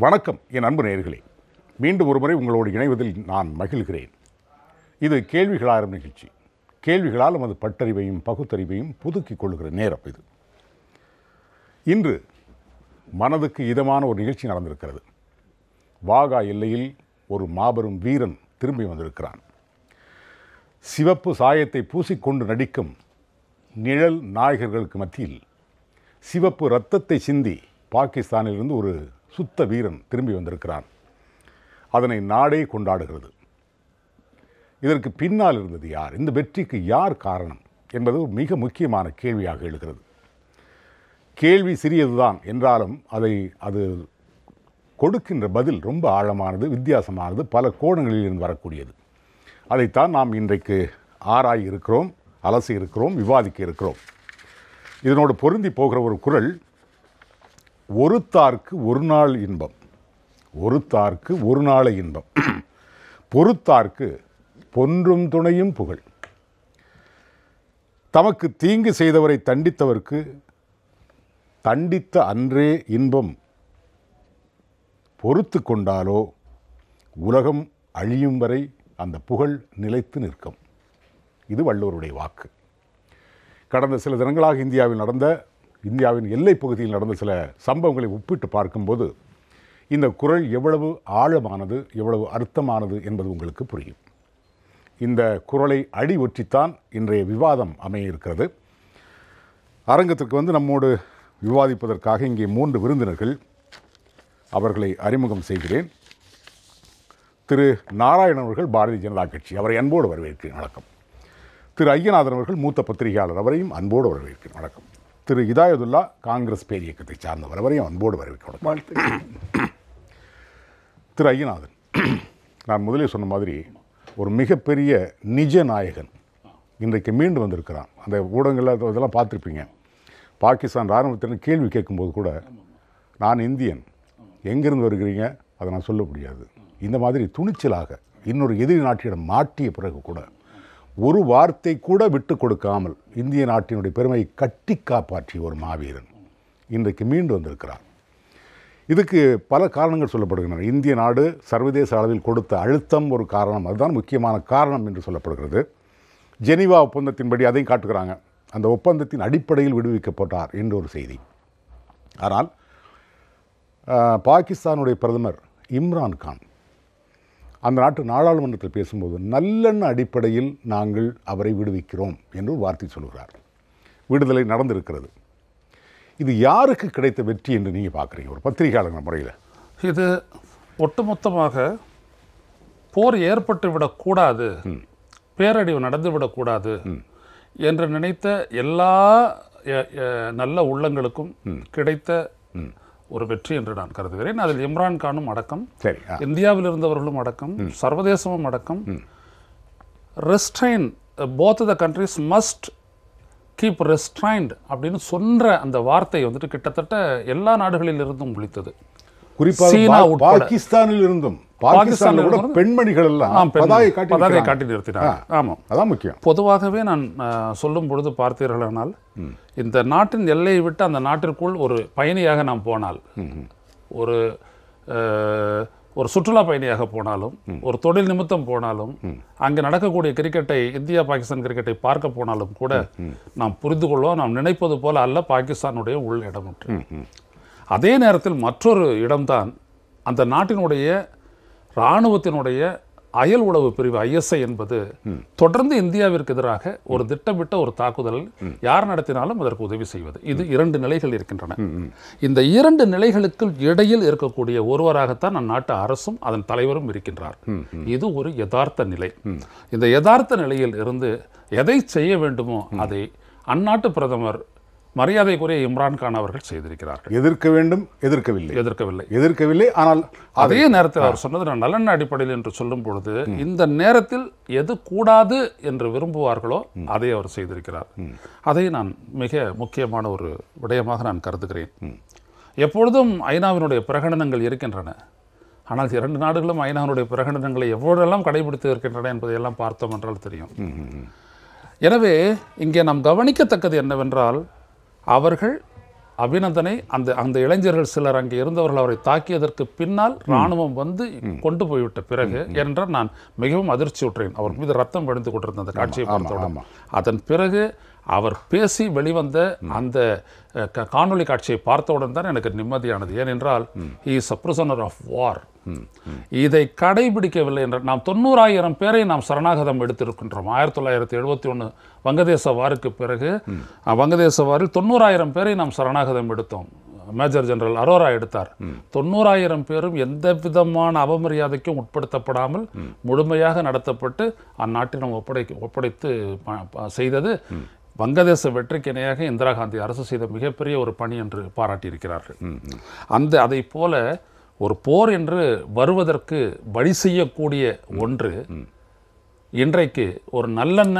வணக்கம் என் அன்பு நேயர்களே, மீண்டும் ஒருமுறை உங்களோடு இணைவதில் நான் மகிழ்கிறேன். இது கேள்விகளாரும் நிகழ்ச்சி. கேள்விகளால் நமது பட்டறிவையும் பகுத்தறிவையும் புதுக்கிக் கொள்கிற நேரம் இது. இன்று மனதுக்கு இதமான ஒரு நிகழ்ச்சி நடந்திருக்கிறது. வாகா எல்லையில் ஒரு மாபெரும் வீரன் திரும்பி வந்திருக்கிறான். சிவப்பு சாயத்தை பூசிக்கொண்டு நடிக்கும் நிழல் நாயகர்களுக்கு மத்தியில் சிவப்பு இரத்தத்தை சிந்தி பாகிஸ்தானிலிருந்து ஒரு சுத்த வீரன் திரும்பி வந்திருக்கிறான். அதனை நாடே கொண்டாடுகிறது. இதற்கு பின்னால் இருந்தது யார்? இந்த வெற்றிக்கு யார் காரணம் என்பது மிக முக்கியமான கேள்வியாக எழுகிறது. கேள்வி சிறியதுதான் என்றாலும் அது கொடுக்கின்ற பதில் ரொம்ப ஆழமானது, வித்தியாசமானது, பல கோணங்களில் இருந்து வரக்கூடியது. அதைத்தான் நாம் இன்றைக்கு ஆராய் இருக்கிறோம், அலசி இருக்கிறோம், விவாதிக்க இருக்கிறோம். இதனோடு பொருந்தி போகிற ஒரு குறள், ஒருத்தார்க்கு ஒரு நாள் இன்பம், ஒருத்தார்க்கு ஒரு நாளை இன்பம், பொறுத்தார்க்கு பொன்றும் துணையும் புகழ். தமக்கு தீங்கு செய்தவரை தண்டித்தவர்க்கு தண்டித்த அன்றே இன்பம், பொறுத்து கொண்டாலோ உலகம் அழியும் வரை அந்த புகழ் நிலைத்து நிற்கும். இது வள்ளுவருடைய வாக்கு. கடந்த சில தினங்களாக இந்தியாவின் எல்லைப் பகுதியில் நடந்த சில சம்பவங்களை ஒப்பிட்டு பார்க்கும்போது இந்த குறள் எவ்வளவு ஆழமானது, எவ்வளவு அர்த்தமானது என்பது உங்களுக்கு புரியும். இந்த குறளை அடி ஒற்றித்தான் இன்றைய விவாதம் அமைய இருக்கிறது. அரங்கத்திற்கு நம்மோடு விவாதிப்பதற்காக இங்கே 3 விருந்தினர்கள். அவர்களை அறிமுகம் செய்கிறேன். திரு நாராயணன் அவர்கள் பாரதிய ஜனதா கட்சி, அவரை அன்போடு வரவேற்கிறேன். வணக்கம். திரு ஐயநாதன் அவர்கள் மூத்த பத்திரிகையாளர், அவரையும் அன்போடு வரவேற்கிறேன். வணக்கம். திரு இதாயதுல்லா காங்கிரஸ் பேர் இயக்கத்தை சார்ந்தவர், அவரையும் அன்போடு வரவேற்கிறேன். திரு ஐயநாதன், நான் முதலே சொன்ன மாதிரி ஒரு மிகப்பெரிய நிஜ நாயகன் இன்றைக்கு மீண்டு வந்திருக்கிறான். அந்த ஊடகங்களில் இதெல்லாம் பார்த்துருப்பீங்க. பாகிஸ்தான் இராணுவத்தினர் கேள்வி கேட்கும்போது கூட, நான் இந்தியன், எங்கேருந்து வருகிறீங்க, அதை நான் சொல்ல முடியாது, இந்த மாதிரி துணிச்சலாக இன்னொரு எதிரி நாட்டிடம் மாட்டிய பிறகு கூட ஒரு வார்த்தை கூட விட்டு கொடுக்காமல் இந்திய நாட்டினுடைய பெருமையை கட்டி காப்பாற்றிய ஒரு மாவீரன் இன்றைக்கு மீண்டு வந்திருக்கிறார். இதுக்கு பல காரணங்கள் சொல்லப்படுகின்றன. இந்திய நாடு சர்வதேச அளவில் கொடுத்த அழுத்தம் ஒரு காரணம், அதுதான் முக்கியமான காரணம் என்று சொல்லப்படுகிறது. ஜெனீவா ஒப்பந்தத்தின்படி அதையும் காட்டுகிறாங்க. அந்த ஒப்பந்தத்தின் அடிப்படையில் விடுவிக்கப்பட்டார் என்று ஒரு செய்தி. ஆனால் பாகிஸ்தானுடைய பிரதமர் இம்ரான் கான் அந்த நாட்டு நாடாளுமன்றத்தில் பேசும்போது நல்லெண்ண அடிப்படையில் நாங்கள் அவரை விடுவிக்கிறோம் என்று ஒரு வார்த்தை சொல்கிறார். விடுதலை நடந்திருக்கிறது. இது யாருக்கு கிடைத்த வெற்றி என்று நீங்கள் பார்க்குறீங்க ஒரு பத்திரிகையாளர் முறையில்? இது ஒட்டுமொத்தமாக போர் ஏற்பட்டுவிடக்கூடாது, பேரழிவு நடந்துவிடக்கூடாது என்று நினைத்த எல்லா நல்ல உள்ளங்களுக்கும் கிடைத்த ஒரு வெற்றி என்று நான் கருதுகிறேன். அதில் இம்ரான் கானும் அடக்கம், இந்தியாவில் இருந்தவர்களும் அடக்கம், சர்வதேசமும் அடக்கம். Restrain, both the countries must keep restrained அப்படின்னு சொன்ன அந்த வார்த்தை கிட்டத்தட்ட எல்லா நாடுகளில் இருந்தும் ஒலித்தது. குறிப்பாக பாகிஸ்தானில் இருந்தும் பெண்மணிகள் எல்லாம் பதாகை காட்டி நிறுத்தினார். ஆமாம், அதான் முக்கியம். பொதுவாகவே நான் சொல்லும் பொழுது பார்த்தீர்களானால், இந்த நாட்டின் எல்லையை விட்டு அந்த நாட்டிற்குள் ஒரு பயணியாக நாம் போனால், ஒரு சுற்றுலா பயணியாக போனாலும், ஒரு தொழில் நிமித்தம் போனாலும், அங்கே நடக்கக்கூடிய கிரிக்கெட்டை, இந்தியா பாகிஸ்தான் கிரிக்கெட்டை பார்க்க போனாலும் கூட நாம் புரிந்து கொள்வோம், நாம் நினைப்பது போல அல்ல பாகிஸ்தானுடைய உள் இடம். அதே நேரத்தில் மற்றொரு இடம்தான் அந்த நாட்டினுடைய இராணுவத்தினுடைய அயல் உளவு பிரிவு ISI என்பது தொடர்ந்து இந்தியாவிற்கு எதிராக ஒரு திட்டமிட்ட ஒரு தாக்குதல் யார் நடத்தினாலும் அதற்கு உதவி செய்வது. இது 2 நிலைகள் இருக்கின்றன. இந்த 2 நிலைகளுக்கு இடையில் இருக்கக்கூடிய ஒருவராகத்தான் அந்நாட்டு அரசும் அதன் தலைவரும் இருக்கின்றார். இது ஒரு யதார்த்த நிலை. இந்த யதார்த்த நிலையில் இருந்து எதை செய்ய வேண்டுமோ அதை அந்நாட்டு பிரதமர் மரியாதைக்குரிய இம்ரான் கான் அவர்கள் செய்திருக்கிறார்கள். எதிர்க்க வேண்டும், எதிர்க்கவில்லை. ஆனால் அதே நேரத்தில் அவர் சொன்னது, நான் நல்லெண்ண அடிப்படையில் என்று சொல்லும் பொழுது இந்த நேரத்தில் எது கூடாது என்று விரும்புவார்களோ அதை அவர் செய்திருக்கிறார். அதை நான் மிக முக்கியமான ஒரு விடயமாக நான் கருதுகிறேன். எப்பொழுதும் ஐநாவினுடைய பிரகடனங்கள் இருக்கின்றன. ஆனால் 2 நாடுகளும் ஐநாவினுடைய பிரகடனங்களை எவ்வளவெல்லாம் கடைபிடித்து இருக்கின்றன என்பதையெல்லாம் பார்த்தோம் என்றால் தெரியும். எனவே இங்கே நாம் கவனிக்கத்தக்கது என்னவென்றால், அவர்கள் அபிநந்தனை அந்த இளைஞர்கள் சிலர் அங்கே இருந்தவர்கள் அவரை தாக்கியதற்கு பின்னால் இராணுவம் வந்து கொண்டு போய்விட்ட பிறகு என்றால் நான் மிகவும் அதிர்ச்சியுற்றேன். அவர் மீது ரத்தம் வடிந்து கொண்டிருந்த அந்த காட்சியை பார்த்தவுடன் அதன் பிறகு அவர் பேசி வெளிவந்த அந்த காணொளி காட்சியை பார்த்தவுடன் தான் எனக்கு நிம்மதியானது. ஏனென்றால் he is a prisoner of war. இதை கடைபிடிக்கவில்லை என்ற நாம் 90,000 பேரை நாம் சரணாகதம் எடுத்திருக்கின்றோம். 1971 வங்கதேச வாருக்கு பிறகு வங்கதேச வாரில் 90,000 பேரை நாம் சரணாகதம் எடுத்தோம். மேஜர் ஜெனரல் அரோரா எடுத்தார். 90,000 பேரும் எந்த விதமான அவமரியாதைக்கும் உட்படுத்தப்படாமல் முழுமையாக நடத்தப்பட்டு அந்நாட்டிடம் ஒப்படைத்து செய்தது வங்கதேச வெற்றிக்கு இணையாக இந்திரா காந்தி அரசு செய்த மிகப்பெரிய ஒரு பணி என்று பாராட்டியிருக்கிறார்கள். அதை போல ஒரு போர் என்று வருவதற்கு வழி செய்யக்கூடிய ஒன்று இன்றைக்கு ஒரு நல்லெண்ண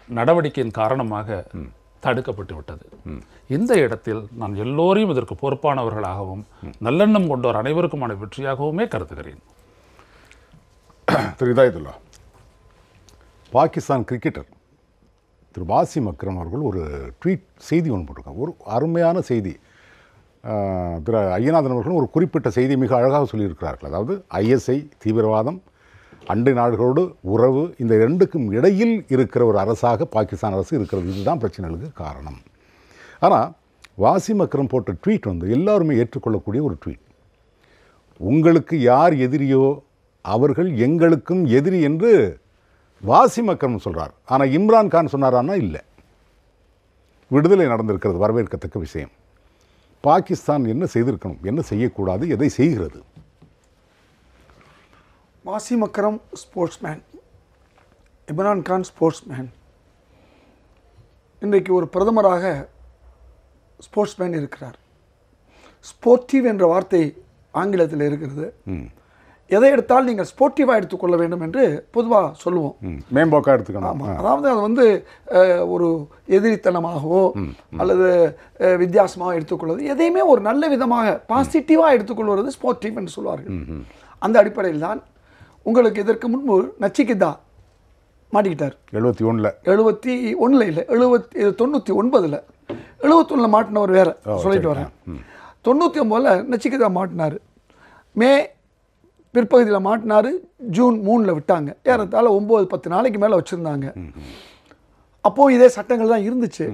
நடவடிக்கையின் காரணமாக தடுக்கப்பட்டு விட்டது. இந்த இடத்தில் நான் எல்லோரையும் இதற்கு பொறுப்பானவர்களாகவும் நல்லெண்ணம் கொண்டோர் அனைவருக்குமான வெற்றியாகவுமே கருதுகிறேன். திரு இதாயத்துல்லா, பாகிஸ்தான் கிரிக்கெட்டர் திரு வாசிம் அக்ரம் அவர்கள் ஒரு ட்வீட் செய்தி ஒன்று போட்டிருக்காங்க. ஒரு அருமையான செய்தி. திரு ஐயநாதன் அவர்களும் ஒரு குறிப்பிட்ட செய்தி மிக அழகாக சொல்லியிருக்கிறார்கள். அதாவது ஐஎஸ்ஐ தீவிரவாதம், அண்டை நாடுகளோடு உறவு, இந்த ரெண்டுக்கும் இடையில் இருக்கிற ஒரு அரசாக பாகிஸ்தான் அரசு இருக்கிறது. இதுதான் பிரச்சனைகளுக்கு காரணம். ஆனால் வாசிம் அக்ரம் போட்ட ட்வீட் வந்து எல்லாருமே ஏற்றுக்கொள்ளக்கூடிய ஒரு ட்வீட். உங்களுக்கு யார் எதிரியோ அவர்கள் எங்களுக்கும் எதிரி என்று வாசிம் அக்ரம் சொல்கிறார். ஆனால் இம்ரான் கான் சொன்னாரான்னா இல்லை. விடுதலை நடந்திருக்கிறது, வரவேற்கத்தக்க விஷயம். பாகிஸ்தான் என்ன செய்திருக்கணும், என்ன செய்யக்கூடாது, எதை செய்கிறது? Wasim Akram sportsman, Imran Khan sportsman. இன்றைக்கு ஒரு பிரதமராக ஸ்போர்ட்ஸ்மேன் இருக்கிறார். ஸ்போர்ட்டிவ் என்ற வார்த்தை ஆங்கிலத்தில் இருக்கிறது. எதை எடுத்தாலும் நீங்கள் ஸ்போர்ட்டிவாக எடுத்துக்கொள்ள வேண்டும் என்று பொதுவாக சொல்லுவோம். மேம்போக்காக எடுத்துக்கணும். ஆமாம், அதாவது அது வந்து ஒரு எதிரித்தனமாகவோ அல்லது வித்தியாசமாக எடுத்துக்கொள்வது, எதையுமே ஒரு நல்ல விதமாக பாசிட்டிவாக எடுத்துக்கொள்வது ஸ்போர்ட்டிவ் என்று சொல்வார்கள். அந்த அடிப்படையில் தான் உங்களுக்கு இதற்கு முன்பு நச்சிகிதா மாட்டிக்கிட்டார். 71 இல்லை, 99 71 மாட்டினவர் வேற சொல்லிட்டு வரேன். 99 நச்சிகிதா மாட்டினார். மே பிற்பகுதியில் மாட்டினார். ஜூன் 3 விட்டாங்க. ஏறத்தாழ 9-10 நாளைக்கு மேலே வச்சுருந்தாங்க. அப்போது இதே சட்டங்கள் தான் இருந்துச்சு.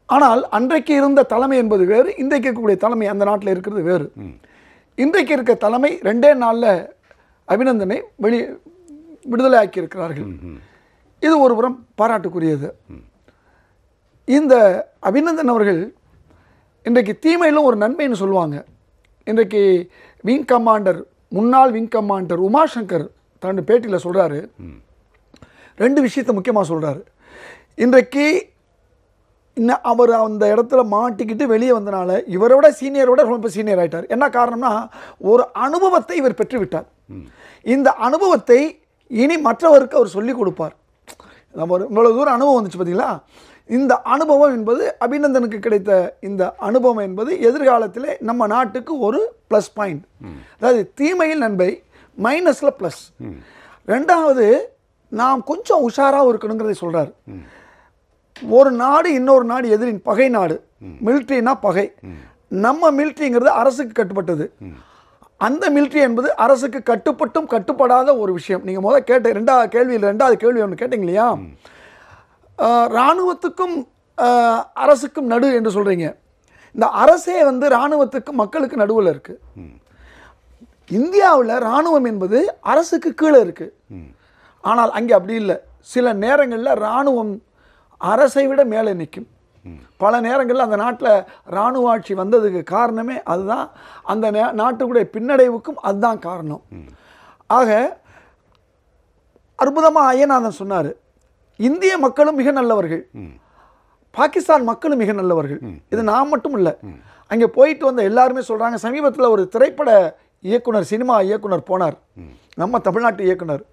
ஆனால் அன்றைக்கு இருந்த தலைமை என்பது வேறு, இன்றைக்கு இருக்கக்கூடிய தலைமை அந்த நாட்டில் இருக்கிறது வேறு. இன்றைக்கு இருக்க தலைமை 2 நாளில் அபிநந்தனை விடுதலை ஆக்கியிருக்கிறார்கள். இது ஒரு புறம் பாராட்டுக்குரியது. இந்த அபிநந்தன் அவர்கள் இன்றைக்கு தீமையிலும் ஒரு நன்மைன்னு சொல்லுவாங்க. இன்றைக்கு விங் கமாண்டர், முன்னாள் விங் கமாண்டர் உமாசங்கர் தன்னுடைய பேட்டியில் சொல்கிறாரு, 2 விஷயத்தை முக்கியமாக சொல்கிறாரு. இன்றைக்கு அவர் அந்த இடத்துல மாட்டிக்கிட்டு வெளியே வந்தனால இவரோட சீனியரோட ரொம்ப சீனியர் ஆகிட்டார். என்ன காரணம்னா, ஒரு அனுபவத்தை இவர் பெற்றுவிட்டார். இந்த அனுபவத்தை இனி மற்றவருக்கு அவர் சொல்லிக் கொடுப்பார். நம்ம இவ்வளோ தூரம் அனுபவம் வந்துச்சு பார்த்தீங்களா, இந்த அனுபவம் என்பது அபிநந்தனுக்கு கிடைத்த இந்த அனுபவம் என்பது எதிர்காலத்தில் நம்ம நாட்டுக்கு ஒரு ப்ளஸ் பாயிண்ட். அதாவது தீமையில் நன்மை, மைனஸில் ப்ளஸ். 2வது, நாம் கொஞ்சம் உஷாராக இருக்கணுங்கிறதை சொல்கிறார். ஒரு நாடு இன்னொரு நாடு எதிரின் பகை நாடு. மிலிட்ரினா பகை. நம்ம மிலிட்ரிங்கிறது அரசுக்கு கட்டுப்பட்டது. அந்த மிலிட்ரி என்பது அரசுக்கு கட்டுப்பட்டும் கட்டுப்படாத ஒரு விஷயம். நீங்கள் முதல்ல கேட்ட 2வது கேள்வி ஒன்று கேட்டீங்க இல்லையா, இராணுவத்துக்கும் அரசுக்கும் நடு என்று சொல்கிறீங்க. இந்த அரசே வந்து இராணுவத்துக்கும் மக்களுக்கு நடுவில் இருக்குது. இந்தியாவில் இராணுவம் என்பது அரசுக்கு கீழே இருக்குது. ஆனால் அங்கே அப்படி இல்லை. சில நேரங்களில் இராணுவம் அரசை விட மேலே நிற்கும். பல நேரங்களில் அந்த நாட்டில் இராணுவ ஆட்சி வந்ததுக்கு காரணமே அதுதான். அந்த நாட்டுடைய பின்னடைவுக்கும் அதுதான் காரணம். ஆக அற்புதமாக ஐயநாதன் சொன்னார், இந்திய மக்களும் மிக நல்லவர்கள், பாகிஸ்தான் மக்களும் மிக நல்லவர்கள். இது நான் மட்டும் இல்லை, அங்கே போயிட்டு வந்த எல்லாருமே சொல்கிறாங்க. சமீபத்தில் ஒரு திரைப்பட இயக்குனர், சினிமா இயக்குனர் போனார், நம்ம தமிழ்நாட்டு இயக்குனர்.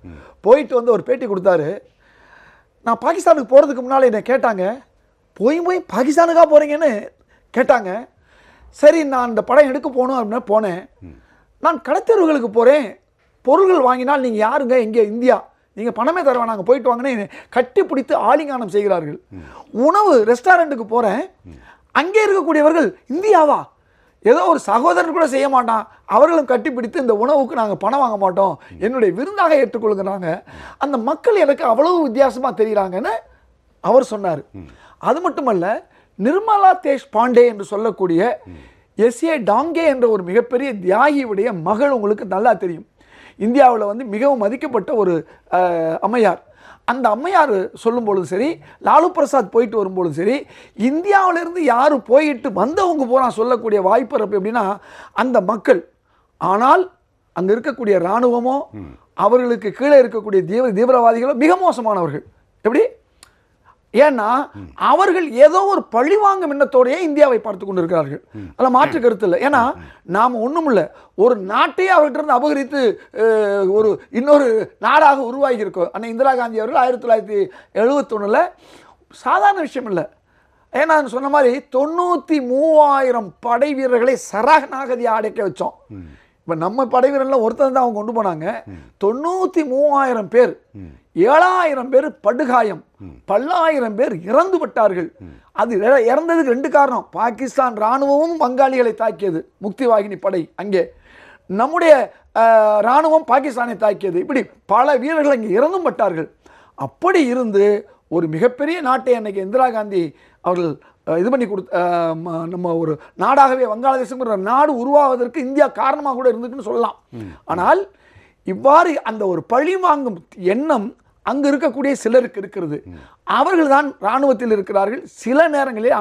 போயிட்டு வந்து ஒரு பேட்டி கொடுத்தாரு. நான் பாகிஸ்தானுக்கு போகிறதுக்கு முன்னால் என்னை கேட்டாங்க, போய் பாகிஸ்தானுக்காக போகிறீங்கன்னு கேட்டாங்க. சரி, நான் இந்த படம் எடுக்க போகணும் அப்படின்னு போனேன். நான் கடைத்தெருவுகளுக்கு போகிறேன், பொருள்கள் வாங்கினால் நீங்கள் யாருங்க, இங்கே இந்தியா, நீங்கள் பணமே தர வேணாங்க, போயிட்டு வாங்கினே கட்டி பிடித்து ஆலிங்கானம் செய்கிறார்கள். உணவு ரெஸ்டாரண்ட்டுக்கு போகிறேன், அங்கே இருக்கக்கூடியவர்கள் இந்தியாவா, ஏதோ ஒரு சகோதரன் கூட செய்ய மாட்டான், அவர்களும் கட்டிப்பிடித்து இந்த உணவுக்கு நாங்கள் பணம் வாங்க மாட்டோம், என்னுடைய விருந்தாக ஏற்றுக்கொள்கிறாங்க. அந்த மக்கள் எனக்கு அவ்வளவு வித்தியாசமாக தெரிகிறாங்கன்னு அவர் சொன்னார். அது மட்டுமல்ல, நிர்மலா தேஷ்பாண்டே என்று சொல்லக்கூடிய எஸ்ஏ டாங்கே என்ற ஒரு மிகப்பெரிய தியாகியுடைய மகள் உங்களுக்கு நல்லா தெரியும். இந்தியாவில் வந்து மிகவும் மதிக்கப்பட்ட ஒரு அம்மையார். அந்த அம்மையார் சொல்லும் பொழுது சரி, லாலு பிரசாத் போயிட்டு வரும்பொழுது சரி, இந்தியாவிலிருந்து யார் போயிட்டு வந்தவங்க போனால் சொல்லக்கூடிய வாய்ப்பு எப்படின்னா அந்த மக்கள். ஆனால் அங்கே இருக்கக்கூடிய இராணுவமோ அவர்களுக்கு கீழே இருக்கக்கூடிய தீவிரவாதிகளோ மிக மோசமானவர்கள். எப்படி? ஏன்னா அவர்கள் ஏதோ ஒரு பழிவாங்கும் எண்ணத்தோடையே இந்தியாவை பார்த்து கொண்டிருக்கிறார்கள். அதில் மாற்று கருத்து இல்லை. ஏன்னா நாம் ஒன்றும் இல்லை, ஒரு நாட்டையே அவர்கிட்ட இருந்து அபகரித்து ஒரு இன்னொரு நாடாக உருவாகி இருக்கோம். அன்னை இந்திரா காந்தி அவர்கள் 1971 சாதாரண விஷயம் இல்லை. ஏன்னா சொன்ன மாதிரி 93,000 படை வீரர்களை சரணாகதியாக அடைக்க வச்சோம். இப்போ நம்ம படை வீரர்ல ஒருத்தர் தான் அவங்க கொண்டு போனாங்க. 93,000 பேர், 7,000 பேர் படுகாயம், பல்லாயிரம் பேர் இறந்து விட்டார்கள். அது இறந்ததுக்கு 2 காரணம். பாகிஸ்தான் இராணுவமும் வங்காளிகளை தாக்கியது, முக்தி வாகினி படை. அங்கே நம்முடைய இராணுவம் பாகிஸ்தானை தாக்கியது. இப்படி பல வீரர்கள் அங்கே இறந்தும் பட்டார்கள். அப்படி இருந்து ஒரு மிகப்பெரிய நாட்டை அன்னைக்கு இந்திரா காந்தி அவர்கள் இது பண்ணி நம்ம ஒரு நாடாகவே வங்காளதேசங்கிற நாடு உருவாவதற்கு இந்தியா காரணமாக கூட இருந்துக்குன்னு சொல்லலாம். ஆனால் இவ்வாறு அந்த ஒரு பழி வாங்கும் எண்ணம் அங்கு இருக்கக்கூடிய சிலருக்கு இருக்கிறது. அவர்கள் தான் இராணுவத்தில் இருக்கிறார்கள், சில நேரங்களில்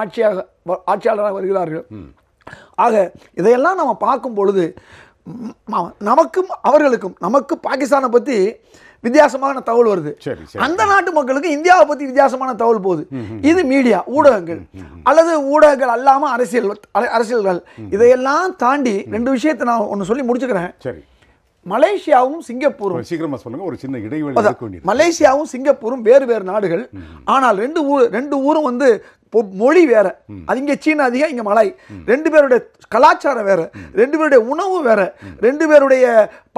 ஆட்சியாளராக வருகிறார்கள். ஆக இதையெல்லாம் நம்ம பார்க்கும் பொழுது நமக்கும் அவர்களுக்கும், நமக்கு பாகிஸ்தானை பற்றி வித்தியாசமான தகவல் வருது, அந்த நாட்டு மக்களுக்கு இந்தியாவை பற்றி வித்தியாசமான தகவல் போகுது. இது மீடியா, ஊடகங்கள், அல்லது ஊடகங்கள் அல்லாமல் அரசியல்கள். இதையெல்லாம் தாண்டி 2 விஷயத்தை நான் ஒன்று சொல்லி முடிச்சுக்கிறேன். சரி, மலேசியாவும் சிங்கப்பூரும், சீக்கிரமா சொல்லுங்க, ஒரு சின்ன இடைவெளி. மலேசியாவும் சிங்கப்பூரும் வேறு வேறு நாடுகள். ஆனால் 2 ஊரும் வந்து மொழி வேற. அது இங்கே சீன அதிகம், இங்கே மலாய். 2 பேருடைய கலாச்சாரம் வேற, 2 பேருடைய உணவு வேற, 2 பேருடைய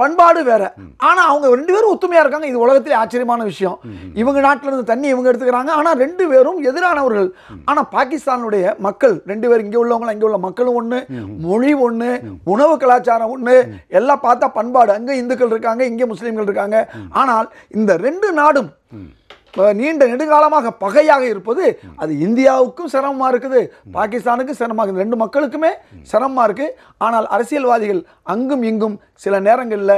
பண்பாடு வேற. ஆனா அவங்க 2 பேரும் ஒத்துமையா இருக்காங்க. இது உலகத்திலே ஆச்சரியமான விஷயம். இவங்க நாட்டில இருந்து தண்ணி இவங்க எடுத்துக்கிறாங்க, ஆனா 2 பேரும் எதிரானவர்கள். ஆனா பாகிஸ்தானுடைய மக்கள் 2 பேர், இங்கே உள்ளவங்க இங்கே உள்ள மக்களும் ஒண்ணு, மொழி ஒண்ணு, உணவு கலாச்சாரம் ஒண்ணு, எல்லாம் பார்த்தா பண்பாடு. அங்க இந்துக்கள் இருக்காங்க, இங்கே முஸ்லீம்கள் இருக்காங்க. ஆனால் இந்த 2 நாடும் நீண்ட நெடுங்காலமாக பகையாக இருப்பது அது இந்தியாவுக்கும் சிரமமா இருக்குது, பாகிஸ்தானுக்கும் சிரமமாக இருக்குது, 2 மக்களுக்குமே சிரமமா இருக்கு. ஆனால் அரசியல்வாதிகள் அங்கும் இங்கும் சில நேரங்களில்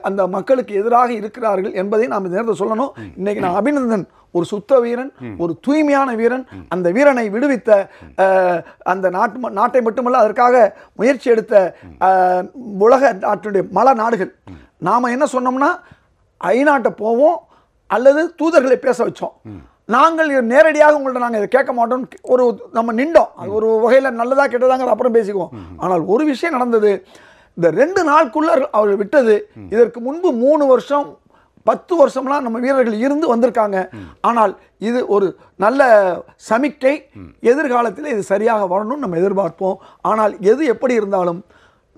அந்த மக்களுக்கு எதிராக இருக்கிறார்கள் என்பதை நாம் இந்த நேரத்தில் சொல்லணும். இன்னைக்கு நான் அபிநந்தன் ஒரு சுத்த வீரன், ஒரு தூய்மையான வீரன், அந்த வீரனை விடுவித்த அந்த நாட்டை மட்டுமல்ல அதற்காக முயற்சி எடுத்த உலக நாட்டுடைய பல நாடுகள். நாம என்ன சொன்னோம்னா ஐநாட்டை போவோம் அல்லது தூதர்களை பேச வச்சோம். நாங்கள் நேரடியாக உங்கள்ட்ட நாங்கள் இதை கேட்க மாட்டோம், ஒரு நம்ம நின்றோம். அது ஒரு வகையில் நல்லதா கெட்டதாங்கிற அப்புறம் பேசிக்குவோம். ஆனால் ஒரு விஷயம் நடந்தது, இந்த 2 நாளுக்குள்ள அவர்கள் விட்டது. இதற்கு முன்பு 3 வருஷம் 10 வருஷம்லாம் நம்ம வீரர்கள் இருந்து வந்திருக்காங்க. ஆனால் இது ஒரு நல்ல சமிக்கை. எதிர்காலத்தில் இது சரியாக வரணும்னு நம்ம எதிர்பார்ப்போம். ஆனால் எது எப்படி இருந்தாலும்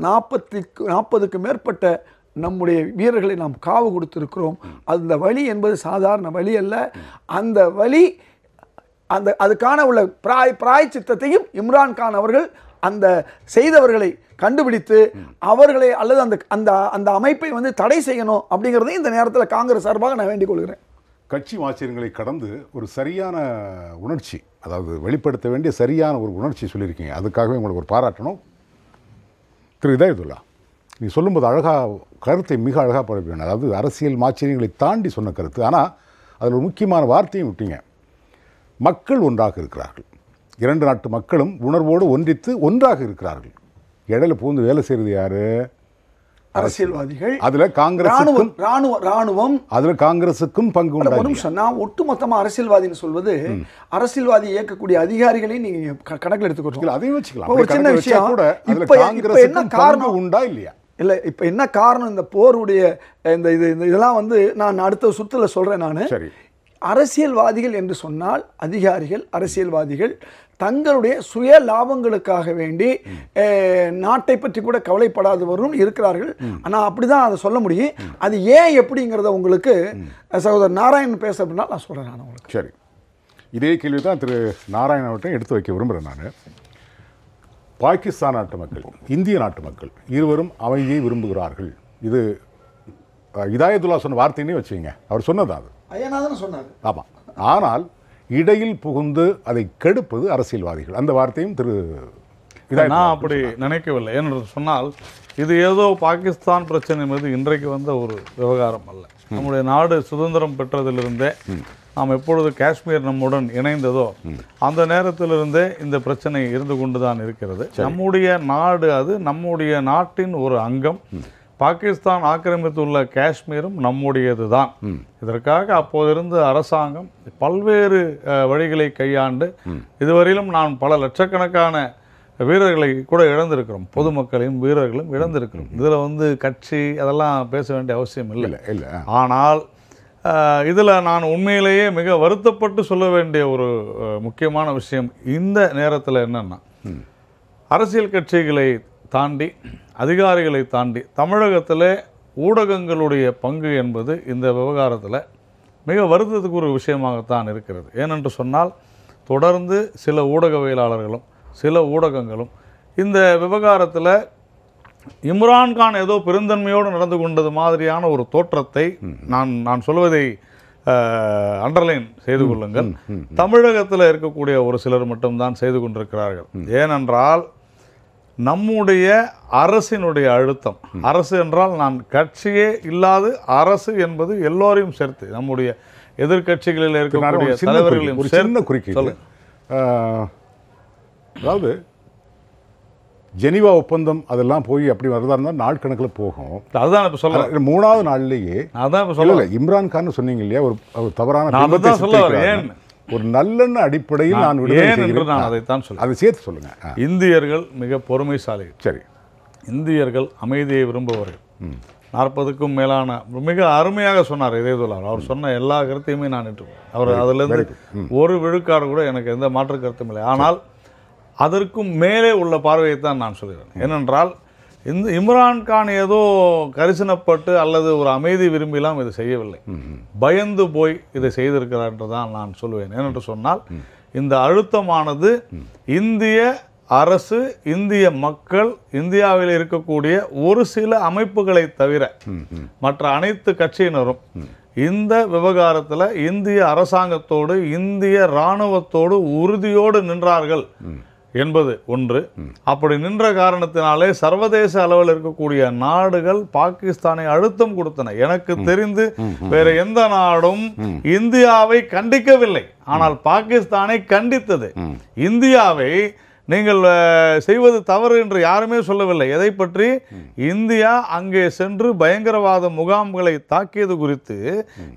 40க்கு மேற்பட்ட நம்முடைய வீரர்களை நாம் காவு கொடுத்திருக்கிறோம். அந்த வழி என்பது சாதாரண வழி அல்ல. அந்த வழி அதுக்கான உள்ள பிராயச்சித்தத்தையும் இம்ரான்கான் அவர்கள் அந்த செய்தவர்களை கண்டுபிடித்து அவர்களை அல்லது அந்த அமைப்பை வந்து தடை செய்யணும் அப்படிங்கிறதையும் இந்த நேரத்தில் காங்கிரஸ் சார்பாக நான் வேண்டிக் கொள்கிறேன். கட்சி ஆச்சரியங்களை கடந்து ஒரு சரியான உணர்ச்சி, அதாவது வெளிப்படுத்த வேண்டிய சரியான ஒரு உணர்ச்சி சொல்லியிருக்கீங்க. அதுக்காகவே உங்களுக்கு ஒரு பாராட்டணும். திரு இதாயத்துல்லா, நீ சொல்லும்போது கருத்தை மிக அழகாக பரப்பினேன். அதாவது அரசியல் மாச்சரியங்களை தாண்டி சொன்ன கருத்து. ஆனால் அதில் ஒரு முக்கியமான வார்த்தையும் விட்டீங்க. மக்கள் ஒன்றாக இருக்கிறார்கள். 2 நாட்டு மக்களும் உணர்வோடு ஒன்றித்து ஒன்றாக இருக்கிறார்கள். இடையில பூந்து வேலை செய்கிறது யாரு? அரசியல்வாதிகள். அதுல காங்கிரஸ் ராணுவம், அதுல காங்கிரசுக்கும் பங்கு உண்டு. ஒரு நிமிஷம், நான் ஒட்டுமொத்தமா அரசியல்வாதின்னு சொல்வது அரசியல்வாதி இயக்கக்கூடிய அதிகாரிகளையும் நீங்க கணக்கில் எடுத்துக்கணும். அதையும் வச்சுக்கலாம். ஒரு சின்ன விஷயம் கூட. இப்ப என்ன காரணம் உண்டா இல்லையா? இல்ல, இப்ப என்ன காரணம்? இந்த போருடைய இதெல்லாம் வந்து நான் அடுத்த சுற்றுல சொல்றேன். நான் அரசியல்வாதிகள் என்று சொன்னால் அதிகாரிகள், அரசியல்வாதிகள் தங்களுடைய சுய லாபங்களுக்காக வேண்டி நாட்டை பற்றி கூட கவலைப்படாதவரும் இருக்கிறார்கள். ஆனால் அப்படிதான் அதை சொல்ல முடியும். அது ஏன் எப்படிங்கிறத உங்களுக்கு சகோதரர் நாராயணன் பேச அப்படின்னா நான் சொல்றேன். நான் உங்களுக்கு சரி, இதே கேள்வி தான் திரு நாராயணவட்டையும் எடுத்து வைக்க விரும்புகிறேன். நான் பாகிஸ்தான் நாட்டு மக்கள், இந்திய நாட்டு மக்கள் இருவரும் அமைதியை விரும்புகிறார்கள். இது இதாயத்துல்லா சொன்ன வார்த்தைன்னே வச்சுங்க, அவர் சொன்னது அது. ஐயனாதான் சொன்னார். ஆமாம். ஆனால் இடையில் புகுந்து அதை கெடுப்பது அரசியல்வாதிகள். அந்த வார்த்தையும் திரு நான் அப்படி நினைக்கவில்லை. என்று சொன்னால் இது ஏதோ பாகிஸ்தான் பிரச்சனை மீது இன்றைக்கு வந்த ஒரு விவகாரம் அல்ல. நம்முடைய நாடு சுதந்திரம் பெற்றதிலிருந்தே நாம் எப்பொழுது காஷ்மீர் நம்முடன் இணைந்ததோ அந்த நேரத்திலிருந்தே இந்த பிரச்சனை இருந்து கொண்டு தான் இருக்கிறது. நம்முடைய நாடு, அது நம்முடைய நாட்டின் ஒரு அங்கம். பாகிஸ்தான் ஆக்கிரமித்துள்ள காஷ்மீரும் நம்முடையது தான். இதற்காக அப்போதிருந்த அரசாங்கம் பல்வேறு வழிகளை கையாண்டு இதுவரையிலும் நான் பல லட்சக்கணக்கான வீரர்களை கூட இழந்திருக்கிறோம், பொதுமக்களையும் வீரர்களும் இழந்திருக்கிறோம். இதில் கட்சி அதெல்லாம் பேச வேண்டிய அவசியம் இல்லை. ஆனால் இதில் நான் உண்மையிலேயே மிக வருத்தப்பட்டு சொல்ல வேண்டிய ஒரு முக்கியமான விஷயம் இந்த நேரத்தில் என்னென்னா, அரசியல் கட்சிகளை தாண்டி, அதிகாரிகளை தாண்டி தமிழகத்தில் ஊடகங்களுடைய பங்கு என்பது இந்த விவகாரத்தில் மிக வருத்தத்துக்கு ஒரு விஷயமாகத்தான் இருக்கிறது. ஏனென்று சொன்னால் தொடர்ந்து சில ஊடகவியலாளர்களும் சில ஊடகங்களும் இந்த விவகாரத்தில் இம்ரான்கான் ஏதோ பெருந்தன்மையோடு நடந்து கொண்டது மாதிரியான ஒரு தோற்றத்தை நான் சொல்வதை அண்டர்லைன் செய்து கொள்ளுங்கள். தமிழகத்தில் இருக்கக்கூடிய ஒரு சிலர் மட்டும்தான் செய்து கொண்டிருக்கிறார்கள். ஏனென்றால் நம்முடைய அரசினுடைய அழுத்தம், அரசு என்றால் நான் கட்சியே இல்லாது அரசு என்பது எல்லோரையும் சேர்த்து நம்முடைய எதிர்கட்சிகளில் இருக்கக்கூடிய தலைவர்களையும் சேர்த்து குறிக்க. அதாவது ஜெனீவா ஒப்பந்தம் அதெல்லாம் போய் அப்படி வரதா இருந்தால் நாள் கணக்கில் போகும். அதுதான் இப்போ சொல்ல 3வது நாள்லேயே அதான் இப்போ சொல்ல இம்ரான் கான் சொன்னீங்க இல்லையா, ஒரு தவறான ஏன் ஒரு நல்லெண்ண அடிப்படையில் நான் அதைத்தான் சொல்ல, அதை சேர்த்து சொல்லுங்க. இந்தியர்கள் மிக பொறுமைசாலி. சரி, இந்தியர்கள் அமைதியை விரும்புபவர்கள். 40க்கும் மேலான மிக அருமையாக சொன்னார் இதயதுல்லா. அவர் சொன்ன எல்லா கருத்தையுமே நான் ஏற்றுக்கொண்டேன். அவர் அதிலிருந்து ஒரு விழுக்காடு கூட எனக்கு எந்த மாற்று கருத்தும் இல்லை. ஆனால் அதற்கும் மேலே உள்ள பார்வையை தான் நான் சொல்கிறேன். ஏனென்றால் இந்த இம்ரான்கான் ஏதோ கரிசனப்பட்டு அல்லது ஒரு அமைதி விரும்பிலாம் இதை செய்யவில்லை, பயந்து போய் இதை செய்திருக்கிறார் என்று தான் நான் சொல்லுவேன். ஏனென்று சொன்னால் இந்த அழுத்தமானது இந்திய அரசு, இந்திய மக்கள், இந்தியாவில் இருக்கக்கூடிய ஒரு சில அமைப்புகளை தவிர மற்ற அனைத்து கட்சியினரும் இந்த விவகாரத்தில் இந்திய அரசாங்கத்தோடு, இந்திய இராணுவத்தோடு உறுதியோடு நின்றார்கள் என்பது ஒன்று. அப்படி நின்ற காரணத்தினாலே சர்வதேச அளவில் இருக்கக்கூடிய நாடுகள் பாகிஸ்தானை அழுத்தம் கொடுத்தன. எனக்கு தெரிந்து வேற எந்த நாடும் இந்தியாவை கண்டிக்கவில்லை, ஆனால் பாகிஸ்தானை கண்டித்தது. இந்தியாவை நீங்கள் செய்வது தவறு என்று யாருமே சொல்லவில்லை. எதை பற்றி? இந்தியா அங்கே சென்று பயங்கரவாத முகாம்களை தாக்கியது குறித்து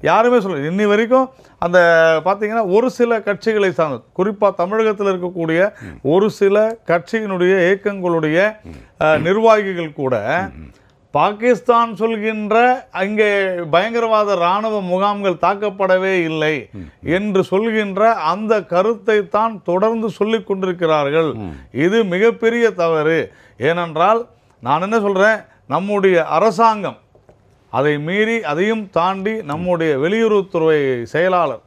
யாருமே சொல்ல. இன்னி வரைக்கும் அந்த பார்த்தீங்கன்னா ஒரு சில கட்சிகளை சார்ந்த, குறிப்பாக தமிழகத்தில் இருக்கக்கூடிய ஒரு சில கட்சியினுடைய இயக்கங்களுடைய நிர்வாகிகள் கூட பாகிஸ்தான் சொல்கின்ற அங்கே பயங்கரவாத இராணுவ முகாம்கள் தாக்கப்படவே இல்லை என்று சொல்கின்ற அந்த கருத்தை தான் தொடர்ந்து சொல்லிக் கொண்டிருக்கிறார்கள். இது மிகப்பெரிய தவறு. ஏனென்றால் நான் என்ன சொல்கிறேன், நம்முடைய அரசாங்கம் அதை மீறி, அதையும் தாண்டி நம்முடைய வெளியுறவுத்துறை செயலாளர்,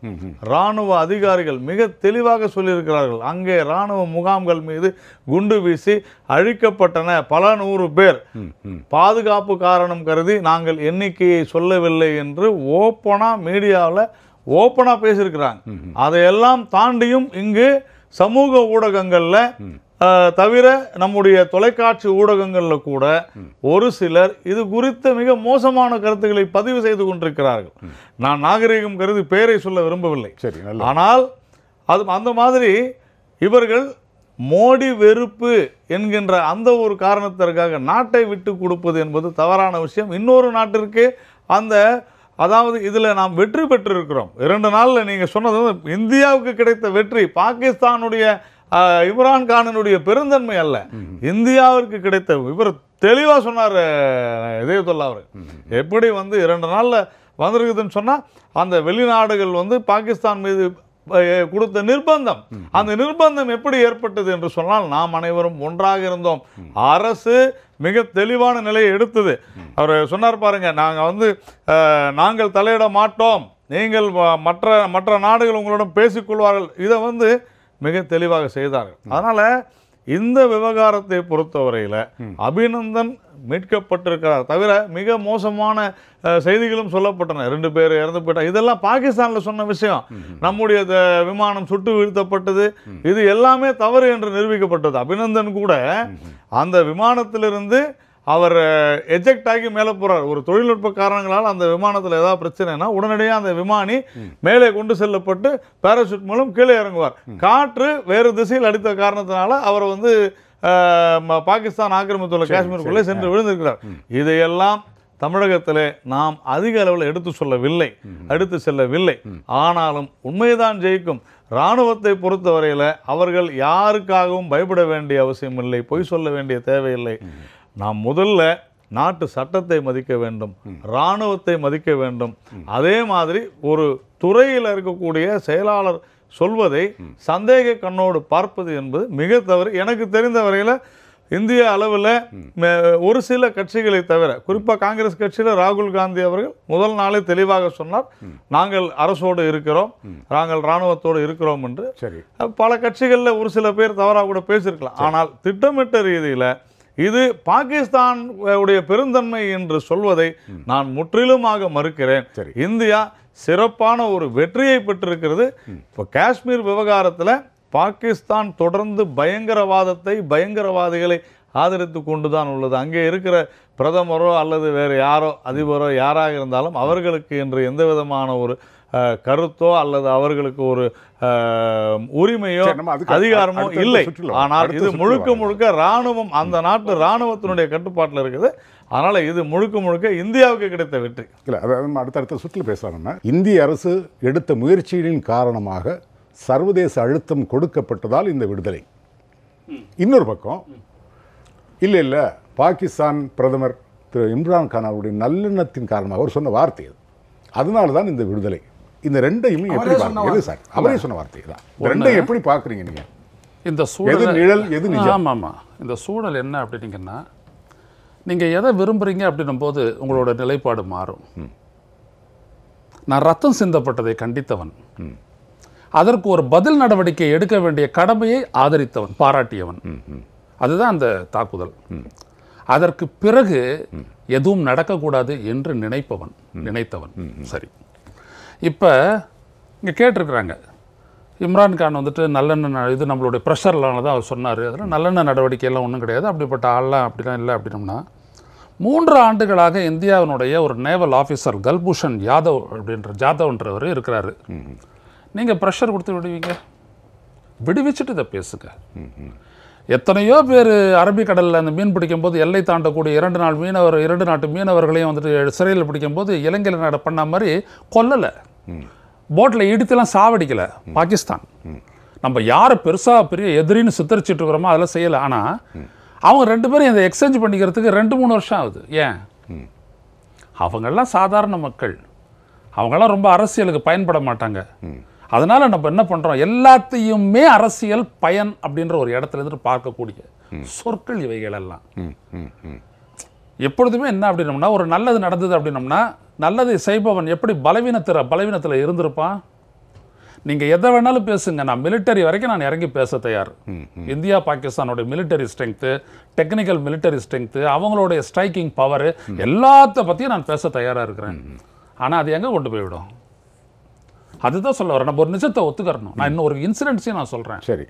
இராணுவ அதிகாரிகள் மிக தெளிவாக சொல்லியிருக்கிறார்கள். அங்கே இராணுவ முகாம்கள் மீது குண்டு வீசி அழிக்கப்பட்டன பல 100 பேர். பாதுகாப்பு காரணம் கருதி நாங்கள் எண்ணிக்கையை சொல்லவில்லை என்று ஓப்பனாக மீடியாவில் ஓப்பனாக பேசியிருக்கிறாங்க. அதையெல்லாம் தாண்டியும் இங்கு சமூக ஊடகங்களில் தவிர நம்முடைய தொலைக்காட்சி ஊடகங்களில் கூட ஒரு சிலர் இது குறித்த மிக மோசமான கருத்துக்களை பதிவு செய்து கொண்டிருக்கிறார்கள். நான் நாகரிகம் கருதி பெயரை சொல்ல விரும்பவில்லை. ஆனால் அது அந்த மாதிரி இவர்கள் மோடி வெறுப்பு என்கின்ற அந்த ஒரு காரணத்திற்காக நாட்டை விட்டு கொடுப்பது என்பது தவறான விஷயம். இன்னொரு நாட்டிற்கு அந்த, அதாவது இதில் நாம் வெற்றி பெற்றிருக்கிறோம். 2 நாளில் நீங்கள் சொன்னது இந்தியாவுக்கு கிடைத்த வெற்றி பாகிஸ்தானுடைய இம்ரான்கானுடைய பெருந்தன்மை அல்ல, இந்தியாவிற்கு கிடைத்த. இவர் தெளிவாக சொன்னார் இதயத்துல்லா அவர். எப்படி 2 நாளில் வந்திருக்குதுன்னு சொன்னால் அந்த வெளிநாடுகள் பாகிஸ்தான் மீது கொடுத்த நிர்பந்தம், அந்த நிர்பந்தம் எப்படி ஏற்பட்டது என்று சொன்னால் நாம் அனைவரும் ஒன்றாக இருந்தோம். அரசு மிக தெளிவான நிலையை எடுத்தது. அவர் சொன்னார் பாருங்க, நாங்கள் தலையிட மாட்டோம் நீங்கள் மற்ற நாடுகள் உங்களுடன் பேசிக்கொள்வார்கள், இதை வந்து மிக தெளிவாக செய்தார்கள். அதனால் இந்த விவகாரத்தை பொறுத்தவரையில் அபிநந்தன் மீட்கப்பட்டிருக்கிறார் தவிர மிக மோசமான செய்திகளும் சொல்லப்பட்டன. 2 பேர் இறந்து போயிட்டாங்க. இதெல்லாம் பாகிஸ்தானில் சொன்ன விஷயம். நம்முடைய விமானம் சுட்டு வீழ்த்தப்பட்டது, இது எல்லாமே தவறு என்று நிரூபிக்கப்பட்டது. அபிநந்தன் கூட அந்த விமானத்திலிருந்து அவர் எஜெக்ட் ஆகி மேலே போகிறார். ஒரு தொழில்நுட்ப காரணங்களால் அந்த விமானத்தில் ஏதாவது பிரச்சனைனா உடனடியாக அந்த விமானி மேலே கொண்டு செல்லப்பட்டு பேராசூட் மூலம் கீழே இறங்குவார். காற்று வேறு திசையில் அடித்த காரணத்தினால அவர் வந்து பாகிஸ்தான் ஆக்கிரமித்துள்ள காஷ்மீருக்குள்ளே சென்று விழுந்திருக்கிறார். இதையெல்லாம் தமிழகத்தில் நாம் அதிக அளவில் எடுத்து செல்லவில்லை. ஆனாலும் உண்மைதான் ஜெயிக்கும். இராணுவத்தை பொறுத்தவரையில் அவர்கள் யாருக்காகவும் பயப்பட வேண்டிய அவசியம் இல்லை, பொய் சொல்ல வேண்டிய தேவையில்லை. நாம் முதல்ல நாட்டு சட்டத்தை மதிக்க வேண்டும், இராணுவத்தை மதிக்க வேண்டும். அதே மாதிரி ஒரு துறையில் இருக்கக்கூடிய செயலாளர் சொல்வதை சந்தேக கண்ணோடு பார்ப்பது என்பது மிக தவறு. எனக்கு தெரிந்த வரையில் இந்திய அளவில் ஒரு சில கட்சிகளை தவிர, குறிப்பாக காங்கிரஸ் கட்சியில் ராகுல் காந்தி அவர்கள் முதல் நாளே தெளிவாக சொன்னார், நாங்கள் அரசோடு இருக்கிறோம், நாங்கள் இராணுவத்தோடு இருக்கிறோம் என்று. பல கட்சிகளில் ஒரு சில பேர் தவறாக கூட பேசியிருக்கலாம். ஆனால் திட்டமிட்ட ரீதியில் இது பாகிஸ்தான் உடைய பெருந்தன்மை என்று சொல்வதை நான் முற்றிலுமாக மறுக்கிறேன். இந்தியா சிறப்பான ஒரு வெற்றியை பெற்றிருக்கிறது. இப்போ காஷ்மீர் விவகாரத்தில் பாகிஸ்தான் தொடர்ந்து பயங்கரவாதிகளை ஆதரித்து கொண்டுதான் உள்ளது. அங்கே இருக்கிற பிரதமரோ அல்லது வேறு யாரோ அதிபரோ யாராக இருந்தாலும் அவர்களுக்கு என்று எந்த விதமான ஒரு கருத்தோ அல்லது அவர்களுக்கு ஒரு உரிமையோ அதிகாரமோ இல்லை. ஆனால் இது முழுக்க இராணுவம், அந்த நாட்டு இராணுவத்தினுடைய கட்டுப்பாட்டில் இருக்குது. அதனால் இது முழுக்க இந்தியாவுக்கு கிடைத்த வெற்றி. இல்லை, அதாவது அடுத்தடுத்த சுற்றில் பேசலாம்னா, இந்திய அரசு எடுத்த முயற்சிகளின் காரணமாக சர்வதேச அழுத்தம் கொடுக்கப்பட்டதால் இந்த விடுதலை. இன்னொரு பக்கம் இல்லை பாகிஸ்தான் பிரதமர் திரு இம்ரான் கான் அவருடைய நல்லெண்ணத்தின் காரணமாக அவர் சொன்ன வார்த்தை அது, அதனால தான் இந்த விடுதலை. இந்த ரெண்டையும் எப்படி பார்க்குறீங்க சார்? அவரே சொன்ன வார்த்தை தான். ரெண்டையும் எப்படி பார்க்குறீங்க நீங்கள்? இந்த சூழல் நிழல் எது நிஜம்? ஆமாம், இந்த சூழல் என்ன அப்படின்னீங்கன்னா, நீங்கள் எதை விரும்புகிறீங்க அப்படின்னும் போது உங்களோட நிலைப்பாடு மாறும். நான் ரத்தம் சிந்தப்பட்டதை கண்டித்தவன், அதற்கு ஒரு பதில் நடவடிக்கை எடுக்க வேண்டிய கடமையை ஆதரித்தவன், பாராட்டியவன். அதுதான் அந்த தாக்குதல். அதற்கு பிறகு எதுவும் நடக்கக்கூடாது என்று நினைத்தவன். சரி, இப்போ இங்கே கேட்டிருக்கிறாங்க, இம்ரான்கான் வந்துட்டு நல்லெண்ணெய் இது நம்மளுடைய ப்ரெஷர்லான தான் அவர் சொன்னார், அதில் நல்லெண்ணெய் நடவடிக்கையெல்லாம் ஒன்றும் கிடையாது, அப்படிப்பட்ட ஆள்லாம் அப்படிலாம் இல்லை அப்படின்னோம்னா, 3 ஆண்டுகளாக இந்தியாவினுடைய ஒரு நேவல் ஆஃபீஸர் கல்பூஷன் ஜாதவ்ன்றவர் இருக்கிறாரு. நீங்கள் ப்ரெஷர் கொடுத்து விடுவிச்சுட்டு இதை பேசுங்க. எத்தனையோ பேர் அரபிக்கடலில் அந்த மீன் பிடிக்கும்போது எல்லை தாண்டக்கூடிய 2 நாட்டு மீனவர்களையும் வந்துட்டு சிறையில் பிடிக்கும்போது இலங்கையில் பண்ண மாதிரி கொல்லலை, போட்டில் இடித்துலாம் சாவடிக்கலை பாகிஸ்தான். நம்ம யாரை பெரிய எதிரின்னு சித்தரிச்சுட்டு இருக்கிறோமோ அதெல்லாம் செய்யலை. ஆனால் அவங்க 2 பேரும் இதை எக்ஸ்சேஞ்ச் பண்ணிக்கிறதுக்கு 2-3 வருஷம் ஆகுது. ஏன்? அவங்கெல்லாம் சாதாரண மக்கள், அவங்கெல்லாம் ரொம்ப அரசியலுக்கு பயன்பட மாட்டாங்க. அதனால் நம்ம என்ன பண்ணுறோம், எல்லாத்தையுமே அரசியல் பயன் அப்படின்ற ஒரு இடத்துல இருந்து பார்க்கக்கூடிய சொற்கள் இவைகள் எல்லாம். எப்பொழுதுமே என்ன அப்படின்னோம்னா, ஒரு நல்லது நடந்தது அப்படின்னோம்னா, நல்லதை செய்பவன் எப்படி பலவீனத்தில் இருந்திருப்பான். நீங்கள் எதை வேணாலும் பேசுங்க, நான் மிலிட்டரி வரைக்கும் நான் இறங்கி பேச தயார். இந்தியா பாகிஸ்தானோட military strength, technical military strength, அவங்களுடைய ஸ்ட்ரைக்கிங் பவர், எல்லாத்த பற்றியும் நான் பேச தயாராக இருக்கிறேன். ஆனால் அது எங்கே கொண்டு போய்விடும்? அதுதான் சொல்ல வரேன். நம்ம ஒரு நிஜத்தை ஒத்துக்கிறணும். நான் இன்னும் ஒரு இன்சிடென்ட்ஸையும் நான் சொல்கிறேன். சரி,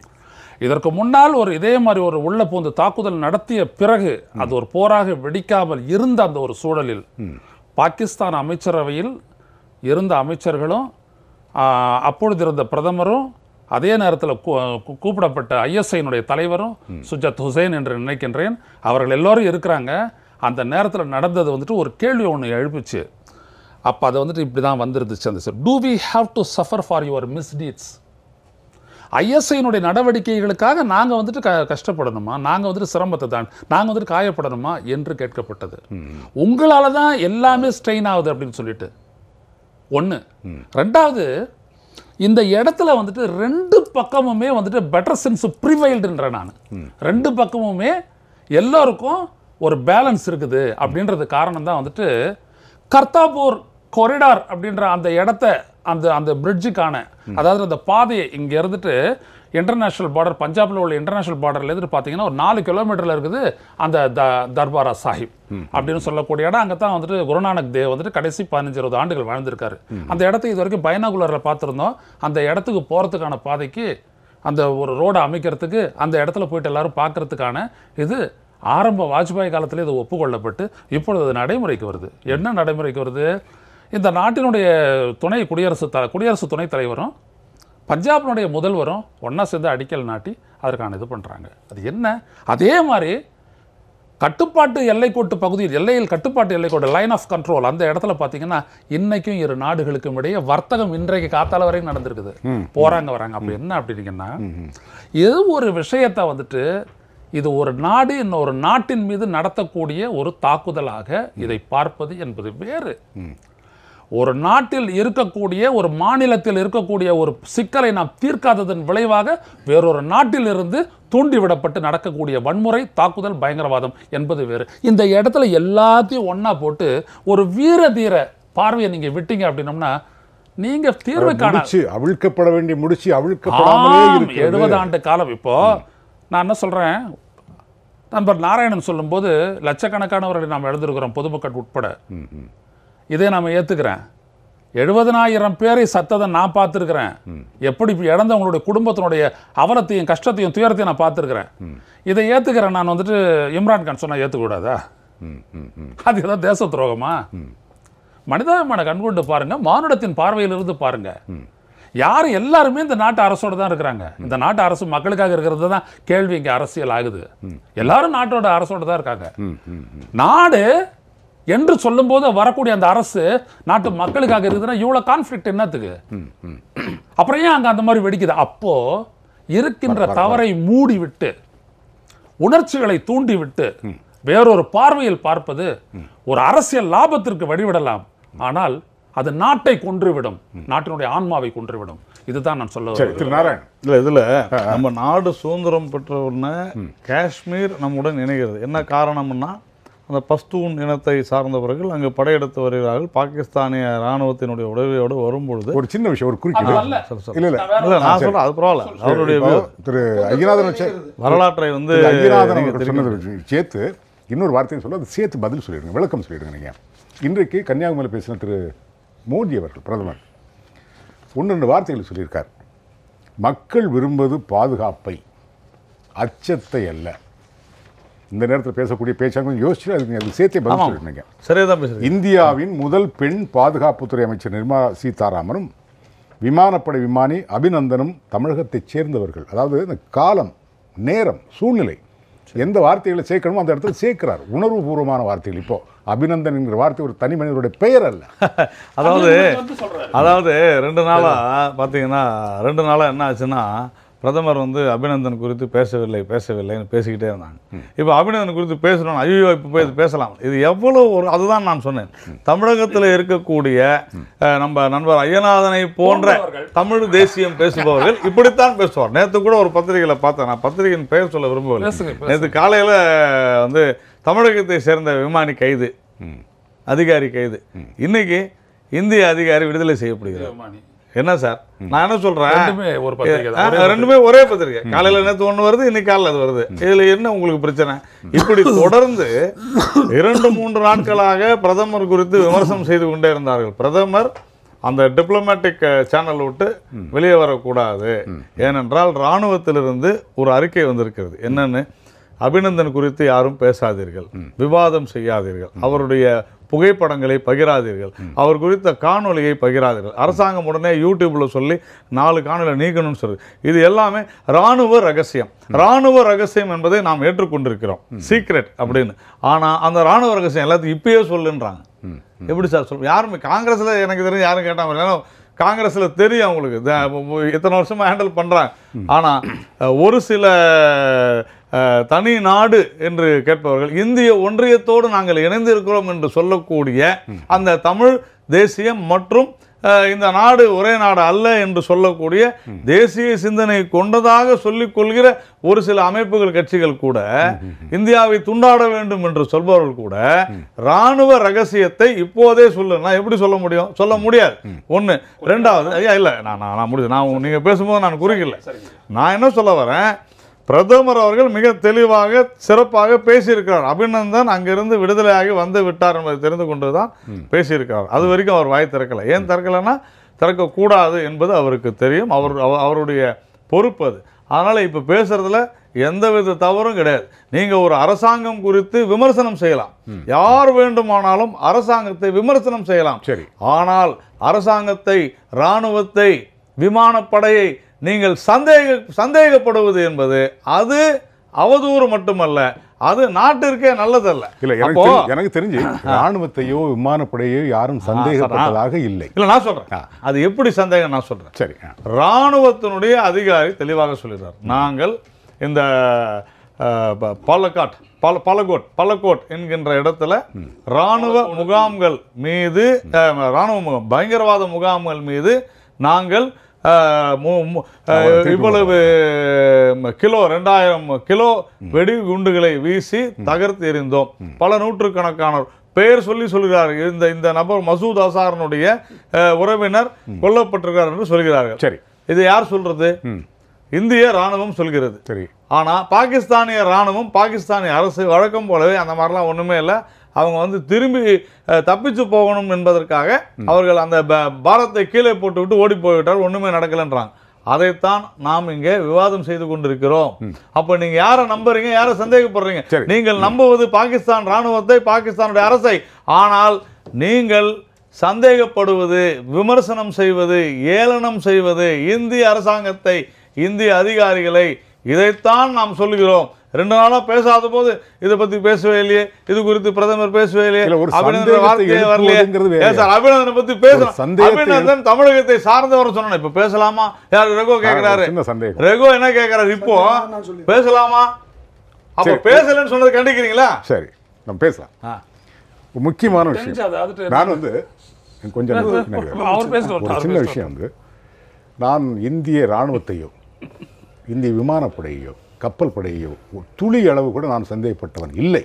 இதற்கு முன்னால் இதே மாதிரி ஒரு உள்ள பூந்து தாக்குதல் நடத்திய பிறகு அது ஒரு போராக வெடிக்காமல் இருந்த அந்த ஒரு சூழலில் பாகிஸ்தான் அமைச்சரவையில் இருந்த அமைச்சர்களும் அப்பொழுது இருந்த பிரதமரும் அதே நேரத்தில் கூப்பிடப்பட்ட ISI-னுடைய தலைவரும் சுஜத் ஹுசைன் என்று நினைக்கின்றேன், அவர்கள் எல்லோரும் இருக்கிறாங்க. அந்த நேரத்தில் நடந்தது வந்துட்டு ஒரு கேள்வி ஒன்று எழுப்பிச்சு. அப்போ அதை வந்துட்டு இப்படி தான் வந்துருந்துச்சு அந்த sir, do we have to suffer for your misdeeds? ISI-னுடைய நடவடிக்கைகளுக்காக நாங்கள் வந்துட்டு கஷ்டப்படணுமா, நாங்கள் வந்துட்டு சிரமத்தை தான், நாங்கள் வந்துட்டு காயப்படணுமா என்று கேட்கப்பட்டது. உங்களால் தான் எல்லாமே ஸ்ட்ரெயின் ஆகுது அப்படின்னு சொல்லிட்டு ஒன்று. ரெண்டாவது, இந்த இடத்துல வந்துட்டு 2 பக்கமுமே வந்துட்டு பெட்டர் சென்ஸ் ப்ரிவைல்டுன்ற நான் 2 பக்கமுமே எல்லோருக்கும் ஒரு பேலன்ஸ் இருக்குது அப்படின்றது காரணம் தான் வந்துட்டு கர்த்தாபூர் கொரிடார் அப்படின்ற அந்த இடத்த அந்த அந்த பிரிட்ஜுக்கான அதாவது அந்த பாதையை இங்கே இருந்துட்டு இன்டர்நேஷ்னல் பார்டர் பஞ்சாபில் உள்ள இன்டர்நேஷ்னல் பார்டர்ல இருந்து பார்த்தீங்கன்னா ஒரு 4 கிலோமீட்டரில் இருக்குது அந்த தர்பாரா சாஹிப் அப்படின்னு சொல்லக்கூடிய இடம். அங்கே தான் வந்துட்டு குருநானக் தேவ் வந்துட்டு கடைசி 15-20 ஆண்டுகள் வாழ்ந்திருக்காரு. அந்த இடத்துக்கு இது வரைக்கும் பைனாகுலரில் பார்த்துருந்தோம். அந்த இடத்துக்கு போகிறதுக்கான பாதைக்கு அந்த ஒரு ரோடை அமைக்கிறதுக்கு அந்த இடத்துல போயிட்டு எல்லாரும் பார்க்கறதுக்கான இது ஆரம்ப வாஜ்பாய் காலத்தில் இது ஒப்புக்கொள்ளப்பட்டு இப்பொழுது அது நடைமுறைக்கு வருது. என்ன நடைமுறைக்கு வருது? இந்த நாட்டினுடைய குடியரசு துணைத் தலைவரும் பஞ்சாபினுடைய முதல்வரும் ஒன்றா சேர்ந்து அடிக்கல் நாட்டி அதற்கான இது பண்ணுறாங்க. அது என்ன? அதே மாதிரி கட்டுப்பாட்டு எல்லைக்கோட்டு பகுதியில் கட்டுப்பாட்டு எல்லைக்கோட்டு லைன் ஆஃப் கண்ட்ரோல் அந்த இடத்துல பார்த்தீங்கன்னா இன்னைக்கும் இரு நாடுகளுக்கும் இடையே வர்த்தகம் இன்றைக்கு காத்தால வரைக்கும் நடந்திருக்குது. போகிறாங்க வராங்க. அப்போ என்ன அப்படின்னீங்கன்னா இது ஒரு விஷயத்தை வந்துட்டு இது ஒரு நாடு இன்னொரு நாட்டின் மீது நடத்தக்கூடிய ஒரு தாக்குதலாக இதை பார்ப்பது என்பது வேறு. ஒரு நாட்டில் இருக்கக்கூடிய ஒரு மாநிலத்தில் இருக்கக்கூடிய ஒரு சிக்கலை நாம் தீர்க்காததன் விளைவாக வேறொரு நாட்டில் இருந்து தூண்டிவிடப்பட்டு நடக்கக்கூடிய வன்முறை தாக்குதல் பயங்கரவாதம் என்பது வேறு. இந்த இடத்துல எல்லாத்தையும் ஒண்ணா போட்டு ஒரு வீர தீர பார்வையை நீங்க விட்டீங்க அப்படின்னம்னா நீங்க தீர்வுக்கான அவிழ்க்கப்பட வேண்டிய முடிச்சு அவிழ்க்கப்படாமலே 70 ஆண்டு காலம். இப்போ நான் என்ன சொல்றேன், நண்பர் நாராயணன் சொல்லும்போது லட்சக்கணக்கானவர்களை நாம் எழுந்திருக்கிறோம் பொதுமக்கள் உட்பட. இதே நாம் ஏற்றுக்கிறேன். 70,000 பேரை சத்ததை நான் பார்த்துருக்கிறேன். எப்படி இழந்தவங்களுடைய குடும்பத்தினுடைய அவலத்தையும் கஷ்டத்தையும் துயரத்தையும் நான் பார்த்துருக்கிறேன். இதை ஏற்றுக்கிறேன். நான் வந்துட்டு இம்ரான்கான் சொன்னால் ஏற்றுக்கூடாதா? அது ஏதாவது தேச துரோகமா? மனிதாபிமான கண்கொண்டு பாருங்க, மானுடத்தின் பார்வையிலிருந்து பாருங்க. யாரும் எல்லாருமே இந்த நாட்டு அரசோட தான் இருக்கிறாங்க. இந்த நாட்டு அரசு மக்களுக்காக இருக்கிறது தான் கேள்வி இங்கே அரசியல் ஆகுது. எல்லாரும் நாட்டோட அரசோட தான் இருக்காங்க. நாடு என்று சொல்லும்போது வரக்கூடிய அந்த அரசு நாட்டு மக்களுக்காக இருக்குதுன்னா இவ்வளவு கான்ஃபிளிக்ட் என்னத்துக்கு? அப்புறம் ஏன் அங்க அந்த மாதிரி வெடிக்குது? அப்போ இருக்கின்ற தவறை மூடி விட்டு உணர்ச்சிகளை தூண்டி விட்டு வேறொரு பார்வையில் பார்ப்பது ஒரு அரசியல் லாபத்திற்கு வழிவிடலாம். ஆனால் அது நாட்டை கொன்றுவிடும், நாட்டினுடைய ஆன்மாவை கொன்றுவிடும். இதுதான் நான் சொல்ல நாராயண். இல்லை இதில் நம்ம நாடு சுதந்திரம் பெற்ற உடனே காஷ்மீர் நம்முடன் இணைகிறது. என்ன காரணம்னா அந்த பஸ்தூன் இனத்தை சார்ந்தவர்கள் அங்கு படையெடுத்து வருகிறார்கள். பாகிஸ்தானிய இராணுவத்தினுடைய உதவியோடு வரும்பொழுது ஒரு சின்ன விஷயம், ஒரு குறுக்கீடு. இல்லை நான் சொல்றேன், அது பரவாயில்ல. அவருடைய திரு ஐயநாதன் வரலாற்றை வந்து சேர்த்து இன்னொரு வார்த்தையை சொல்ல அது சேர்த்து பதில் சொல்லிடுங்க, விளக்கம் சொல்லிடுங்க. நீங்கள் இன்றைக்கு கன்னியாகுமரியில் பேசின திரு மோடி அவர்கள் பிரதமர் 1-2 வார்த்தைகள் சொல்லியிருக்கார். மக்கள் விரும்புவது பாதுகாப்பை, அச்சத்தை அல்ல. இந்த நேரத்தில் பேசக்கூடிய பேச்சாங்க யோசிச்சு அதுக்கு சேர்த்தே பதில் சொல்லிருந்தீங்க. சரியாக பேசுகிறேன். இந்தியாவின் முதல் பெண் பாதுகாப்புத்துறை அமைச்சர் நிர்மலா சீதாராமனும் விமானப்படை விமானி அபிநந்தனும் தமிழகத்தைச் சேர்ந்தவர்கள். அதாவது இந்த காலம், நேரம், சூழ்நிலை எந்த வார்த்தைகளை சேர்க்கணுமோ அந்த இடத்துல சேர்க்கிறார். உணர்வுபூர்வமான வார்த்தைகள். இப்போ அபிநந்தன் என்கிற வார்த்தை ஒரு தனி மனிதனுடைய பெயர் அல்ல. அதாவது 2 நாளாக பார்த்தீங்கன்னா 2 நாளாக என்ன ஆச்சுன்னா பிரதமர் வந்து அபிநந்தன் குறித்து பேசவில்லைன்னு பேசிக்கிட்டே இருந்தாங்க. இப்போ அபிநந்தன் குறித்து பேசணும், ஐயோ இப்போ போய் பேசலாம். இது எவ்வளோ அதுதான் நான் சொன்னேன். தமிழகத்தில் இருக்கக்கூடிய நம்ம நண்பர் ஐயநாதனை போன்ற தமிழ் தேசியம் பேசுபவர்கள் இப்படித்தான் பேசுவார். நேற்று கூட ஒரு பத்திரிகையில் பார்த்தேன், நான் பத்திரிகையின் பெயர் சொல்ல விரும்பவில்லை. நேற்று காலையில் வந்து தமிழகத்தை சேர்ந்த விமானி கைது, அதிகாரி கைது, இன்னைக்கு இந்திய அதிகாரி விடுதலை செய்யப்படுகிறார். என்ன சார், நான் என்ன சொல்றேன், ரெண்டுமே ஒரே பத்திரிகை. காலையில நேற்று ஒன்று வருது, இன்னைக்கு காலையில் அது வருது. இதுல என்ன உங்களுக்கு பிரச்சனை? இப்படி தொடர்ந்து 2-3 நாட்களாக பிரதமர் குறித்து விமர்சனம் செய்து கொண்டே இருந்தார்கள். பிரதமர் அந்த டிப்ளமேட்டிக் சேனல் விட்டு வெளியே வரக்கூடாது. ஏனென்றால் இராணுவத்திலிருந்து ஒரு அறிக்கை வந்திருக்கிறது. என்னன்னு, அபிநந்தன் குறித்து யாரும் பேசாதீர்கள், விவாதம் செய்யாதீர்கள், அவருடைய புகைப்படங்களை பகிராதீர்கள், அவர் குறித்த காணொலியை பகிராதீர்கள். அரசாங்கம் உடனே யூடியூப்ல சொல்லி 4 காணொலியை நீக்கணும்னு சொல்லி, இது எல்லாமே இராணுவ ரகசியம். இராணுவ ரகசியம் என்பதை நாம் ஏற்றுக்கொண்டிருக்கிறோம், சீக்ரெட் அப்படின்னு. ஆனால் அந்த இராணுவ ரகசியம் எல்லாத்தையும் இப்பயே சொல்லுன்றாங்க. எப்படி சார் சொல்ல? யாருமே காங்கிரஸில் எனக்கு தெரிஞ்சு யாரும் கேட்டாங்க. ஏன்னா காங்கிரஸில் தெரியும் அவங்களுக்கு, இத்தனை வருஷமாக ஹேண்டில் பண்ணுறாங்க. ஆனால் ஒரு சில தனி நாடு என்று கேட்பவர்கள் இந்திய ஒன்றியத்தோடு நாங்கள் இணைந்திருக்கிறோம் என்று சொல்லக்கூடிய அந்த தமிழ் தேசியம் மற்றும் இந்த நாடு ஒரே நாடு அல்ல என்று சொல்லக்கூடிய தேசிய சிந்தனை கொண்டதாக சொல்லிக் கொள்கிற ஒரு சில அமைப்புகள் கட்சிகள் கூட இந்தியாவை துண்டாட வேண்டும் என்று சொல்பவர்கள் கூட ராணுவ ரகசியத்தை இப்போதே சொல்லுன்னா எப்படி சொல்ல முடியும்? சொல்ல முடியாது. ஒன்று. ரெண்டாவது, ஐயா இல்லை நான் முடியும், நான் நீங்கள் பேசும்போது நான் குறுக்கல. நான் என்ன சொல்ல வரேன், பிரதமர் அவர்கள் மிக தெளிவாக சிறப்பாக பேசியிருக்கிறார். அபிநந்தன் அங்கிருந்து விடுதலையாகி வந்து விட்டார் என்பதை தெரிந்து கொண்டு தான் பேசியிருக்கிறார். அது வரைக்கும் அவர் வாய் திறக்கலை. ஏன் திறக்கலைன்னா திறக்கக்கூடாது என்பது அவருக்கு தெரியும். அவருடைய பொறுப்பு அது. அதனால் இப்போ பேசுறதுல எந்தவித தவறும் கிடையாது. நீங்கள் ஒரு அரசாங்கம் குறித்து விமர்சனம் செய்யலாம், யார் வேண்டுமானாலும் அரசாங்கத்தை விமர்சனம் செய்யலாம். சரி, ஆனால் அரசாங்கத்தை, இராணுவத்தை, விமானப்படையை நீங்கள் சந்தேகப்படுவது என்பது அது அவதூறு மட்டுமல்ல, அது நாட்டிற்கே நல்லதல்ல. இல்ல, எனக்கு தெரிஞ்சு ராணுவத்தையோ விமானப்படையோ யாரும் சந்தேகப்பட்டதாக இல்லை. இல்ல, நான் சொல்றேன் அது எப்படி சந்தேகம் நான் சொல்றேன். சரி, ராணுவத்தினுடைய அதிகாரி தெளிவாக சொல்லிடுறார், நாங்கள் இந்த பலகோட் என்கின்ற இடத்துல ராணுவ முகாம்கள் மீது, பயங்கரவாத முகாம்கள் மீது நாங்கள் இவ்வளவு கிலோ 2000 கிலோ வெடிகுண்டுகளை வீசி தகர்த்து எறிந்தோம். பல நூற்றுக்கணக்கானோர் பெயர் சொல்கிறார்கள். இந்த நபர் மசூத் அசாரனுடைய உறவினர் கொல்லப்பட்டிருக்கிறார் என்று சொல்கிறார்கள். சரி, இது யார் சொல்றது? இந்திய ராணுவம் சொல்கிறது. சரி, ஆனா பாகிஸ்தானிய ராணுவம், பாகிஸ்தானிய அரசு வழக்கம் போலவே அந்த மாதிரிலாம் ஒண்ணுமே இல்லை. அவங்க திரும்பி தப்பிச்சு போகணும் என்பதற்காக அவர்கள் அந்த பாரத்தை கீழே போட்டு விட்டு ஓடி போய்விட்டால் ஒண்ணுமே நடக்கலன்றாங்க. அதைத்தான் நாம் இங்கே விவாதம் செய்து கொண்டிருக்கிறோம். அப்ப நீங்க யாரை நம்புறீங்க, யாரை சந்தேகப்படுறீங்க? நீங்கள் நம்புவது பாகிஸ்தான் ராணுவத்தை, பாகிஸ்தானுடைய அரசை. ஆனால் நீங்கள் சந்தேகப்படுவது, விமர்சனம் செய்வது, ஏளனம் செய்வது இந்திய அரசாங்கத்தை, இந்திய அதிகாரிகளை, இதைத்தான் நாம் சொல்கிறோம். 2 நாளா பேசாத போது இதை பத்தி பேசவே இல்லையே, இது குறித்து பிரதமர் பேசவே இல்லையே, அபிநந்தன் வார்த்தையே வரலையே. அபிநந்தனை பத்தி பேசலாம். அபிநந்தன் தமிழகத்தை சார்ந்தவர் சொன்ன இப்ப பேசலாமா? யார் ரகு கேட்கிறாரு, ரகு என்ன கேட்கிறாரு, இப்போ பேசலாமா? அப்ப பேசலன்னு சொன்னது கண்டிக்கிறீங்களா? சரி, நம்ம பேசலாம். முக்கியமான விஷயம், நான் கொஞ்சம் ஒரு சின்ன விஷயம், நான் இந்திய இராணுவத்தையோ இந்திய விமானப்படையோ கப்பல் படையோ துளி அளவு கூட நான் சந்தேகப்பட்டவன் இல்லை.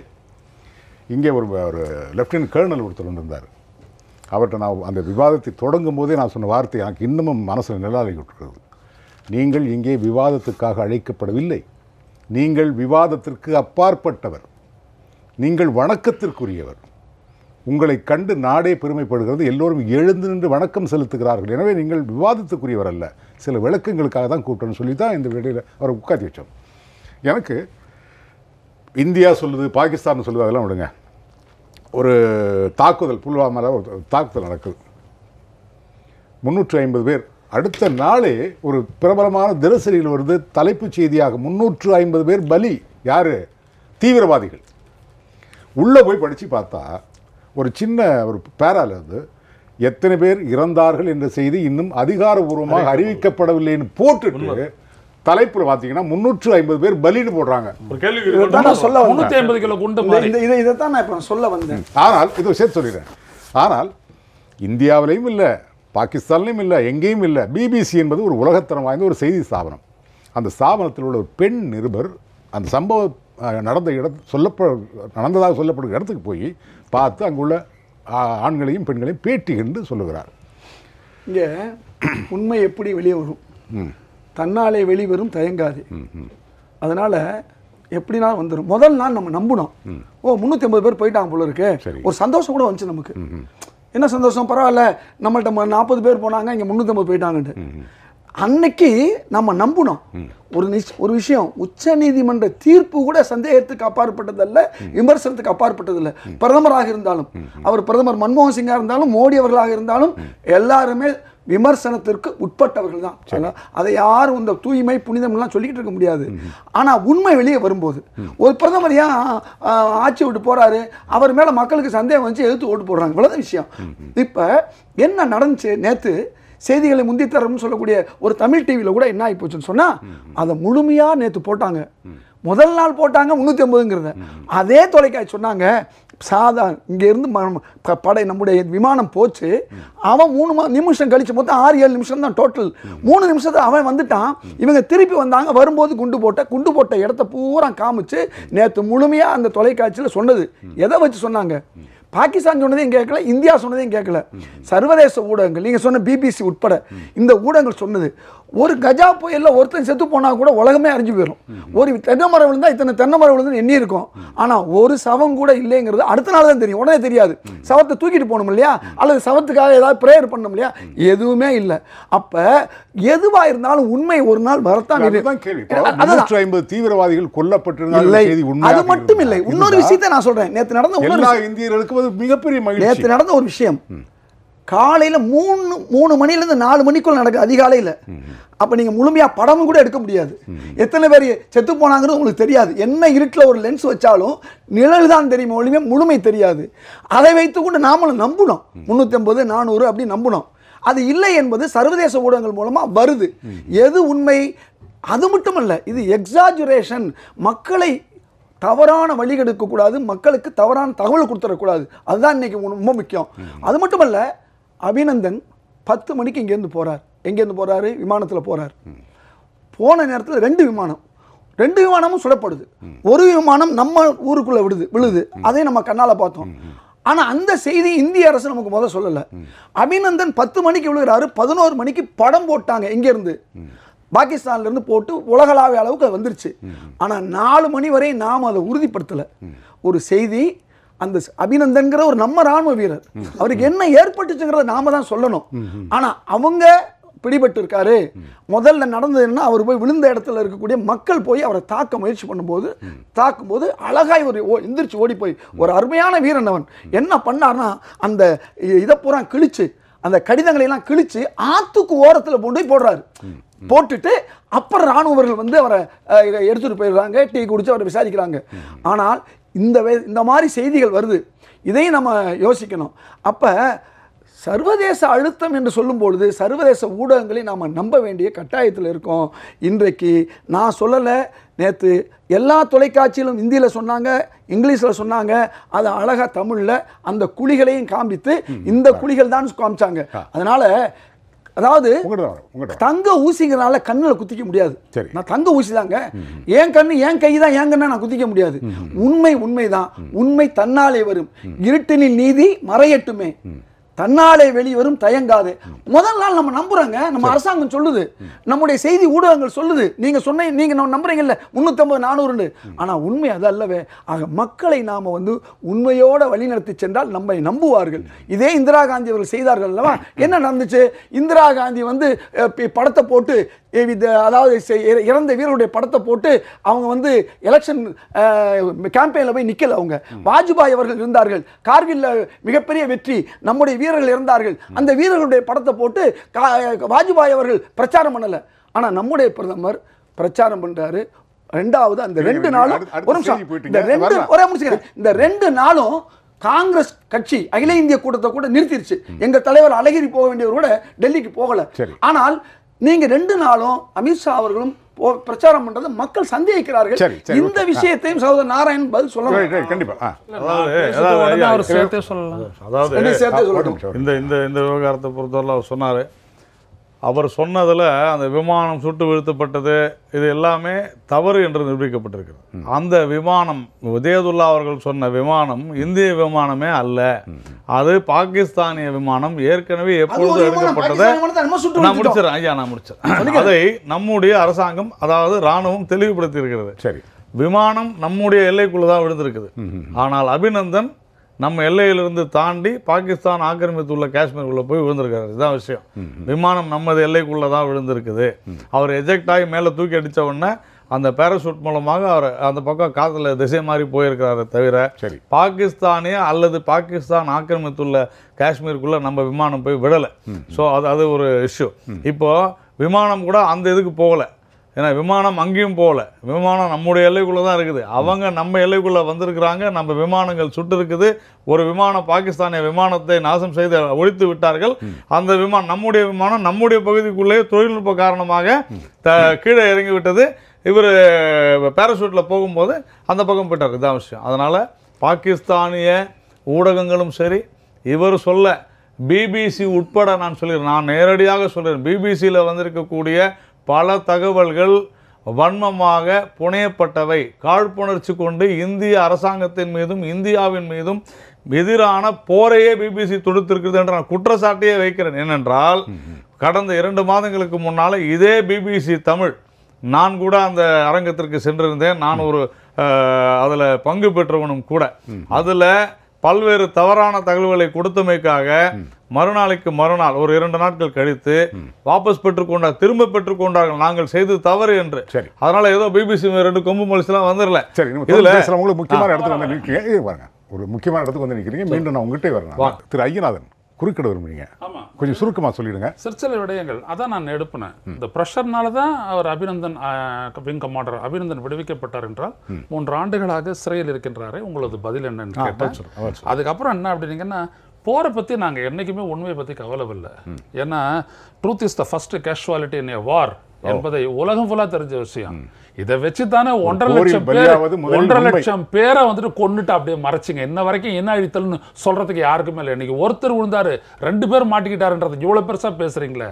இங்கே ஒரு லெப்டினன்ட் கர்னல் ஒருத்தர் இருந்தார். அவர்கிட்ட நான் அந்த விவாதத்தை தொடங்கும் போதே நான் சொன்ன வார்த்தை எனக்கு இன்னமும் மனசில் நிழலாகிவிட்டிருக்கிறது. நீங்கள் இங்கே விவாதத்துக்காக அழைக்கப்படவில்லை, நீங்கள் விவாதத்திற்கு அப்பாற்பட்டவர், நீங்கள் வணக்கத்திற்குரியவர். உங்களை கண்டு நாடே பெருமைப்படுகிறது, எல்லோரும் எழுந்து நின்று வணக்கம் செலுத்துகிறார்கள். எனவே நீங்கள் விவாதத்துக்குரியவர் அல்ல, சில விளக்கங்களுக்காக தான் கூப்பிட்டோன்னு சொல்லி தான் இந்த வேலையில் அவரை உட்காத்தி வச்சோம். எனக்கு இந்தியா சொல்லுது, பாகிஸ்தான் சொல்லுது, அதெல்லாம் விடுங்க. ஒரு தாக்குதல், புல்வாமாவில் ஒரு தாக்குதல் நடக்குது, 350 பேர். அடுத்த நாளே ஒரு பிரபலமான தினசரியில் வருது தலைப்புச் செய்தியாக, 350 பேர் பலி. யார்? தீவிரவாதிகள். உள்ளே போய் படித்து பார்த்தா ஒரு சின்ன ஒரு பேரால எத்தனை பேர் இறந்தார்கள் என்ற செய்தி இன்னும் அதிகாரபூர்வமாக அறிவிக்கப்படவில்லைன்னு போட்டுட்டு தலைப்புல பாத்தீங்கன்னா 350 பேர் பலின்னு போடுறாங்க. ஒரு கேள்வி சொல்ல 350 கிலோ குண்டு இதைத்தான் நான் இப்ப சொல்ல வந்தேன். ஆனால் இது சேர்த்து சொல்லிடுறேன். ஆனால் இந்தியாவிலையும் இல்லை, பாகிஸ்தான்லையும் இல்லை, எங்கேயும் இல்லை. பிபிசி என்பது ஒரு உலகத்தரம் வாய்ந்த ஒரு செய்தி ஸ்தாபனம். அந்த ஸ்தாபனத்தில் உள்ள ஒரு பெண் நிருபர் அந்த சம்பவம் நடந்ததாக சொல்லப்படும் இடத்துக்கு போய் பார்த்து அங்குள்ள ஆண்களையும் பெண்களையும் பேட்டி என்று சொல்லுகிறார். இங்கே உண்மை எப்படி வெளியே வரும்? தன்னாலே வெளிவரும், தயங்காது. அதனால எப்படினா வந்துடும். முதல் நாள் நம்ம நம்பணும், 350 பேர் போயிட்டாங்க போல இருக்கு, ஒரு சந்தோஷம் கூட வந்துச்சு நமக்கு. என்ன சந்தோஷம்? பரவாயில்ல, நம்மள்ட்ட 40 பேர் போனாங்க, இங்கே 350 போயிட்டாங்கன்ட்டு. அன்னைக்கு நம்ம நம்பணும். ஒரு விஷயம், உச்ச நீதிமன்ற தீர்ப்பு கூட சந்தேகத்துக்கு அப்பாற்பட்டதல்ல, விமர்சனத்துக்கு அப்பாற்பட்டதில்லை. பிரதமராக இருந்தாலும், அவர் பிரதமர் மன்மோகன் சிங்கா இருந்தாலும், மோடி அவர்களாக இருந்தாலும், எல்லாருமே விமர்சனத்திற்கு உட்பட்டவர்கள் தான். அதை யாரும் இந்த தூய்மை புனிதம்லாம் சொல்லிக்கிட்டு இருக்க முடியாது. ஆனால் உண்மை வெளியே வரும்போது, ஒரு பிரதமர் ஏன் ஆட்சி விட்டு போறாரு, அவர் மேல மக்களுக்கு சந்தேகம் வந்து எதிர்த்து ஓட்டு போடுறாங்க, இவ்வளவு விஷயம். இப்ப என்ன நடந்துச்சு? நேற்று செய்திகளை முந்தித்தரம்னு சொல்லக்கூடிய ஒரு தமிழ் டிவியில் கூட என்ன ஆகி போச்சுன்னு சொன்னா, அதை முழுமையா நேற்று போட்டாங்க. முதல் நாள் போட்டாங்க 350ங்கிறத. அதே தொலைக்காட்சி சொன்னாங்க இங்கேருந்து படை நம்முடைய விமானம் போச்சு. அவன் 3 நிமிஷம் கழிச்சு, மொத்தம் 6-7 நிமிஷம் தான் டோட்டல். 3 நிமிஷத்துல அவன் வந்துட்டான். இவங்க திருப்பி வந்தாங்க. வரும்போது குண்டு போட்ட இடத்த பூரா காமிச்சு நேற்று முழுமையா அந்த தொலைக்காட்சியில் சொன்னது. எதை வச்சு சொன்னாங்க? பாகிஸ்தான் சொன்னதையும் கேட்கல, இந்தியா சொன்னதையும் கேட்கல. சர்வதேச ஊடகங்கள், நீங்க சொன்ன பிபிசி உட்பட இந்த ஊடகங்கள் சொன்னது. ஒரு கஜா புயல்ல ஒருத்தன் செத்து போனா கூட உலகமே அறிஞ்சு போயிடும். ஒரு தென்னை மரம் விழுந்தா இத்தனை தென்னை மரம் விழுந்து எண்ணி இருக்கும். ஆனா ஒரு சவம் கூட இல்லைங்கிறது அடுத்த நாள் தான் தெரியும். உடனே தெரியாது. சவத்தை தூக்கிட்டு போகணும் இல்லையா, அல்லது சவத்துக்காக ஏதாவது பிரேயர் பண்ணணும் இல்லையா, எதுவுமே இல்லை. அப்ப எதுவா இருந்தாலும் உண்மை ஒரு நாள் வரத்தான். 350 தீவிரவாதிகள் கொல்லப்பட்டிருந்தார்கள். அது மட்டும் இல்லை, இன்னொரு விஷயத்தை நான் சொல்றேன். நேற்று நடந்த இந்தியர்களுக்கு மிகப்பெரிய மகிழ்ச்சி. நேற்று நடந்த ஒரு விஷயம், காலையில் 3 மணிலேருந்து 4 மணிக்குள்ள நடக்குது அதிகாலையில். அப்போ நீங்கள் முழுமையாக படமும் கூட எடுக்க முடியாது. எத்தனை பேர் செத்து போனாங்கிறது உங்களுக்கு தெரியாது. என்ன இருட்டில் ஒரு லென்ஸ் வச்சாலும் நிழல் தான் தெரியுமா, ஒளிமே முழுமை தெரியாது. அதை வைத்து கொண்டு நாமளும் நம்பணும். 350 400 அப்படி நம்பணும். அது இல்லை என்பது சர்வதேச ஊடகங்கள் மூலமாக வருது. எது உண்மை? அது மட்டுமல்ல, இது எக்ஸாஜுரேஷன். மக்களை தவறான வழிகெடுக்கக்கூடாது, மக்களுக்கு தவறான தகவல் கொடுத்துடக்கூடாது. அதுதான் இன்னைக்கு ரொம்ப முக்கியம். அது மட்டுமல்ல, அபிநந்தன் 10 மணிக்கு இங்கேருந்து போகிறார். எங்கேருந்து போகிறாரு? விமானத்தில் போகிறார். போன நேரத்தில் 2 விமானமும் சுடப்படுது. ஒரு விமானம் நம்ம ஊருக்குள்ளே விழுது. அதையும் நம்ம கண்ணால் பார்த்தோம். ஆனால் அந்த செய்தி இந்திய அரசு நமக்கு முதல் சொல்லலை. அபிநந்தன் 10 மணிக்கு விழுகிறாரு, 11 மணிக்கு படம் போட்டாங்க. எங்கேருந்து? பாகிஸ்தான்லேருந்து போட்டு உலகளாவிய அளவுக்கு வந்துருச்சு. ஆனால் 4 மணி வரை நாம் அதை உறுதிப்படுத்தலை. ஒரு செய்தி, அந்த அபிநந்தன்கிற ஒரு நம்ம ராணுவ வீரர், அவருக்கு என்ன ஏற்பட்டுச்சுங்கிறத நாம தான் சொல்லணும். ஆனால் அவங்க பிடிபட்டு இருக்காரு. முதல்ல நடந்தது என்ன, அவர் போய் விழுந்த இடத்துல இருக்கக்கூடிய மக்கள் போய் அவரை தாக்க முயற்சி தாக்கும்போது அழகாய் ஒரு எந்திரிச்சு ஓடி போய் ஒரு அருமையான வீரன் அவன் என்ன பண்ணார்னா, அந்த இதை பூரா கிழிச்சு, அந்த கடிதங்களை எல்லாம் கிழிச்சு ஆத்துக்கு ஓரத்தில் கொண்டு போய் போடுறாரு. போட்டுட்டு அப்புறம் ராணுவர்கள் வந்து அவரை எடுத்துட்டு போயிடுறாங்க. டீ குடிச்சு அவரை விசாரிக்கிறாங்க. ஆனால் இந்த மாதிரி செய்திகள் வருது. இதையும் நம்ம யோசிக்கணும். அப்போ சர்வதேச அழுத்தம் என்று சொல்லும் பொழுது சர்வதேச ஊடகங்களை நாம் நம்ப வேண்டிய கட்டாயத்தில் இருக்கோம். இன்றைக்கு நான் சொல்லலை, நேற்று எல்லா தொலைக்காட்சியிலும் இந்தியில் சொன்னாங்க, இங்கிலீஷில் சொன்னாங்க. அதை அழகாக தமிழில் அந்த குழிகளையும் காண்பித்து இந்த குழிகள் தான் காமிச்சாங்க. அதனால அதாவது தங்க ஊசிங்கிறனால கண்ணில் குத்திக்க முடியாது. நான் தங்க ஊசி தாங்க, என் கண்ணு என் கை தான், என் கண்ணை நான் குத்திக்க முடியாது. உண்மைதான். உண்மை தன்னாலே வரும். இருட்டினில் நீதி மறையட்டுமே, தன்னாலே வெளிவரும் தயங்காது. முதல் நாள் நம்ம நம்புறோங்க. நம்ம அரசாங்கம் சொல்லுது, நம்முடைய செய்தி ஊடகங்கள் சொல்லுது. நீங்க நம்புறீங்கல்ல 350 400. ஆனா உண்மை அது அல்லவே. ஆக மக்களை நாம வந்து உண்மையோட வழிநடத்தி சென்றால் நம்மை நம்புவார்கள். இதே இந்திரா காந்தி அவர்கள் செய்தார்கள் அல்லவா? என்ன நடந்துச்சு? இந்திரா காந்தி வந்து படத்தை போட்டு, அதாவது இறந்த வீரருடைய படத்தை போட்டு அவங்க வந்து எலெக்ஷன் கேம்பெயினில் போய் நிக்கல. அவங்க வாஜ்பாய் அவர்கள் இருந்தார்கள். கார்கில்ல மிகப்பெரிய வெற்றி, நம்முடைய வீரர்கள் இருந்தார்கள். அந்த வீரர்களுடைய படத்தை போட்டு வாஜ்பாய் அவர்கள் பிரச்சாரம் பண்ணல. ஆனா நம்முடைய பிரதமர் பிரச்சாரம் பண்றாரு. ரெண்டாவது அந்த 2 நாளும் இந்த 2 நாளும் காங்கிரஸ் கட்சி அகில இந்திய கூட்டத்தை கூட நிறுத்திருச்சு. எங்க தலைவர் அழகிரி போக வேண்டியவர் கூட டெல்லிக்கு போகல. ஆனால் நீங்க 2 நாளும் அமித்ஷா அவர்களும் பிரச்சாரம் பண்றது மக்கள் சந்தேகிக்கிறார்கள். இந்த விஷயத்தையும் சகோதரர் நாராயணன் பதில் சொல்லலாம். கண்டிப்பா இந்த விவகாரத்தை பொறுத்தவரை அவர் சொன்னாரு. அவர் சொன்னதில் அந்த விமானம் சுட்டு வீழ்த்தப்பட்டது இது எல்லாமே தவறு என்று நிரூபிக்கப்பட்டிருக்கிறது. அந்த விமானம் உதயதுல்லா அவர்கள் சொன்ன விமானம் இந்திய விமானமே அல்ல, அது பாகிஸ்தானிய விமானம். ஏற்கனவே எப்பொழுது எடுக்கப்பட்டதை நான் முடிச்சிடறேன். அதை நம்முடைய அரசாங்கம், அதாவது இராணுவம் தெளிவுபடுத்தி இருக்கிறது. சரி, விமானம் நம்முடைய எல்லைக்குள்ளதான் விழுந்திருக்குது. ஆனால் அபிநந்தன் நம்ம எல்லையிலிருந்து தாண்டி பாகிஸ்தான் ஆக்கிரமித்துள்ள காஷ்மீருக்குள்ள போய் விழுந்திருக்காரு. இதுதான் விஷயம். விமானம் நமது எல்லைக்குள்ளதான் விழுந்திருக்குது. அவர் எஜெக்ட் ஆகி மேலே தூக்கி அடித்த உடனே அந்த பேராசூட் மூலமாக அவர் அந்த பக்கம் காத்துல திசை மாறி போயிருக்கிறாரு. தவிர பாகிஸ்தானே அல்லது பாகிஸ்தான் ஆக்கிரமித்துள்ள காஷ்மீருக்குள்ள நம்ம விமானம் போய் விடலை. ஸோ அது ஒரு இஷ்யூ. இப்போ விமானம் கூட அந்த இதுக்கு போகலை. ஏன்னா விமானம் அங்கேயும் போகல, விமானம் நம்முடைய எல்லைக்குள்ளே தான் இருக்குது. அவங்க நம்ம எல்லைக்குள்ளே வந்திருக்கிறாங்க, நம்ம விமானங்கள் சுட்டு இருக்குது. ஒரு விமானம் பாகிஸ்தானிய விமானத்தை நாசம் செய்து ஒழித்து விட்டார்கள். அந்த விமானம் நம்முடைய பகுதிக்குள்ளே தொழில்நுட்ப காரணமாக கீழே இறங்கி விட்டது. இவர் பேராசூட்டில் போகும்போது அந்த பக்கம் போயிட்டார். இதுதான் விஷயம். அதனால் பாகிஸ்தானிய ஊடகங்களும் சரி, இவர் சொல்ல பிபிசி உட்பட நான் சொல்கிறேன், நான் நேரடியாக சொல்கிறேன், பிபிசியில் வந்திருக்கக்கூடிய பல தகவல்கள் வன்மமாக புனையப்பட்டவை, காழ்ப்புணர்ச்சி கொண்டு இந்திய அரசாங்கத்தின் மீதும் இந்தியாவின் மீதும் எதிரான போரையே பிபிசி தொடுத்திருக்கிறது என்ற நான் குற்றச்சாட்டையே வைக்கிறேன். ஏனென்றால் கடந்த 2 மாதங்களுக்கு முன்னால் இதே பிபிசி தமிழ், நான் கூட அந்த அரங்கத்திற்கு சென்றிருந்தேன், நான் ஒரு அதில் பங்கு பெற்றவனும் கூட. அதில் பல்வேறு தவறான தகவல்களை கொடுத்தமைக்காக மறுநாளைக்கு மறுநாள் ஒரு 2 நாட்கள் கழித்து வாபஸ் பெற்றுக்கொண்டார், திரும்ப பெற்றுக்கொண்டார்கள், நாங்கள் செய்தது தவறு என்று. அதனால ஏதோ பிபிசி 2 கொம்பு மொழிலாம் வந்துடல. இதுல உங்களுக்கு முக்கியமான இடத்துக்கு வந்து நிற்கிறீங்க பாருங்க, ஒரு முக்கியமான இடத்துக்கு வந்து நிற்கிறீங்க. மீண்டும் நான் உங்ககிட்டே வரேன். திரு ஐயநாதன் குறுக்கிட விரும்புறீங்க, கொஞ்சம் சுருக்கமாக சொல்லிடுங்க. சிற்சில விடயங்கள் அதான் நான் எடுப்பினேன். இந்த ப்ரெஷர்னால தான் அவர் அபிநந்தன் விங் கமாண்டர் அபிநந்தன் விடுவிக்கப்பட்டார் என்றால் 3 ஆண்டுகளாக சிறையில் இருக்கின்றாரே, உங்களது பதில் என்னன்னு கேட்டேன். அதுக்கப்புறம் என்ன அப்படின்னீங்கன்னா, போரை பற்றி நாங்கள் என்றைக்குமே உண்மையை பற்றி கவலைவில்லை. ஏன்னா truth is the first casualty in a war என்பதை உலகம் ஃபுல்லாக தெரிஞ்ச விஷயம். இதை வச்சு தானே 1.5 லட்சம் பேரை வந்துட்டு கொண்டுட்டு அப்படியே மறைச்சிங்க. இன்ன வரைக்கும் என்ன அழித்தல்னு சொல்றதுக்கு யாருக்குமே இல்லை. இன்னைக்கு ஒருத்தர் விழுந்தாரு, 2 பேர் மாட்டிக்கிட்டாருன்றது இவ்வளவு பெருசா பேசுறீங்களே.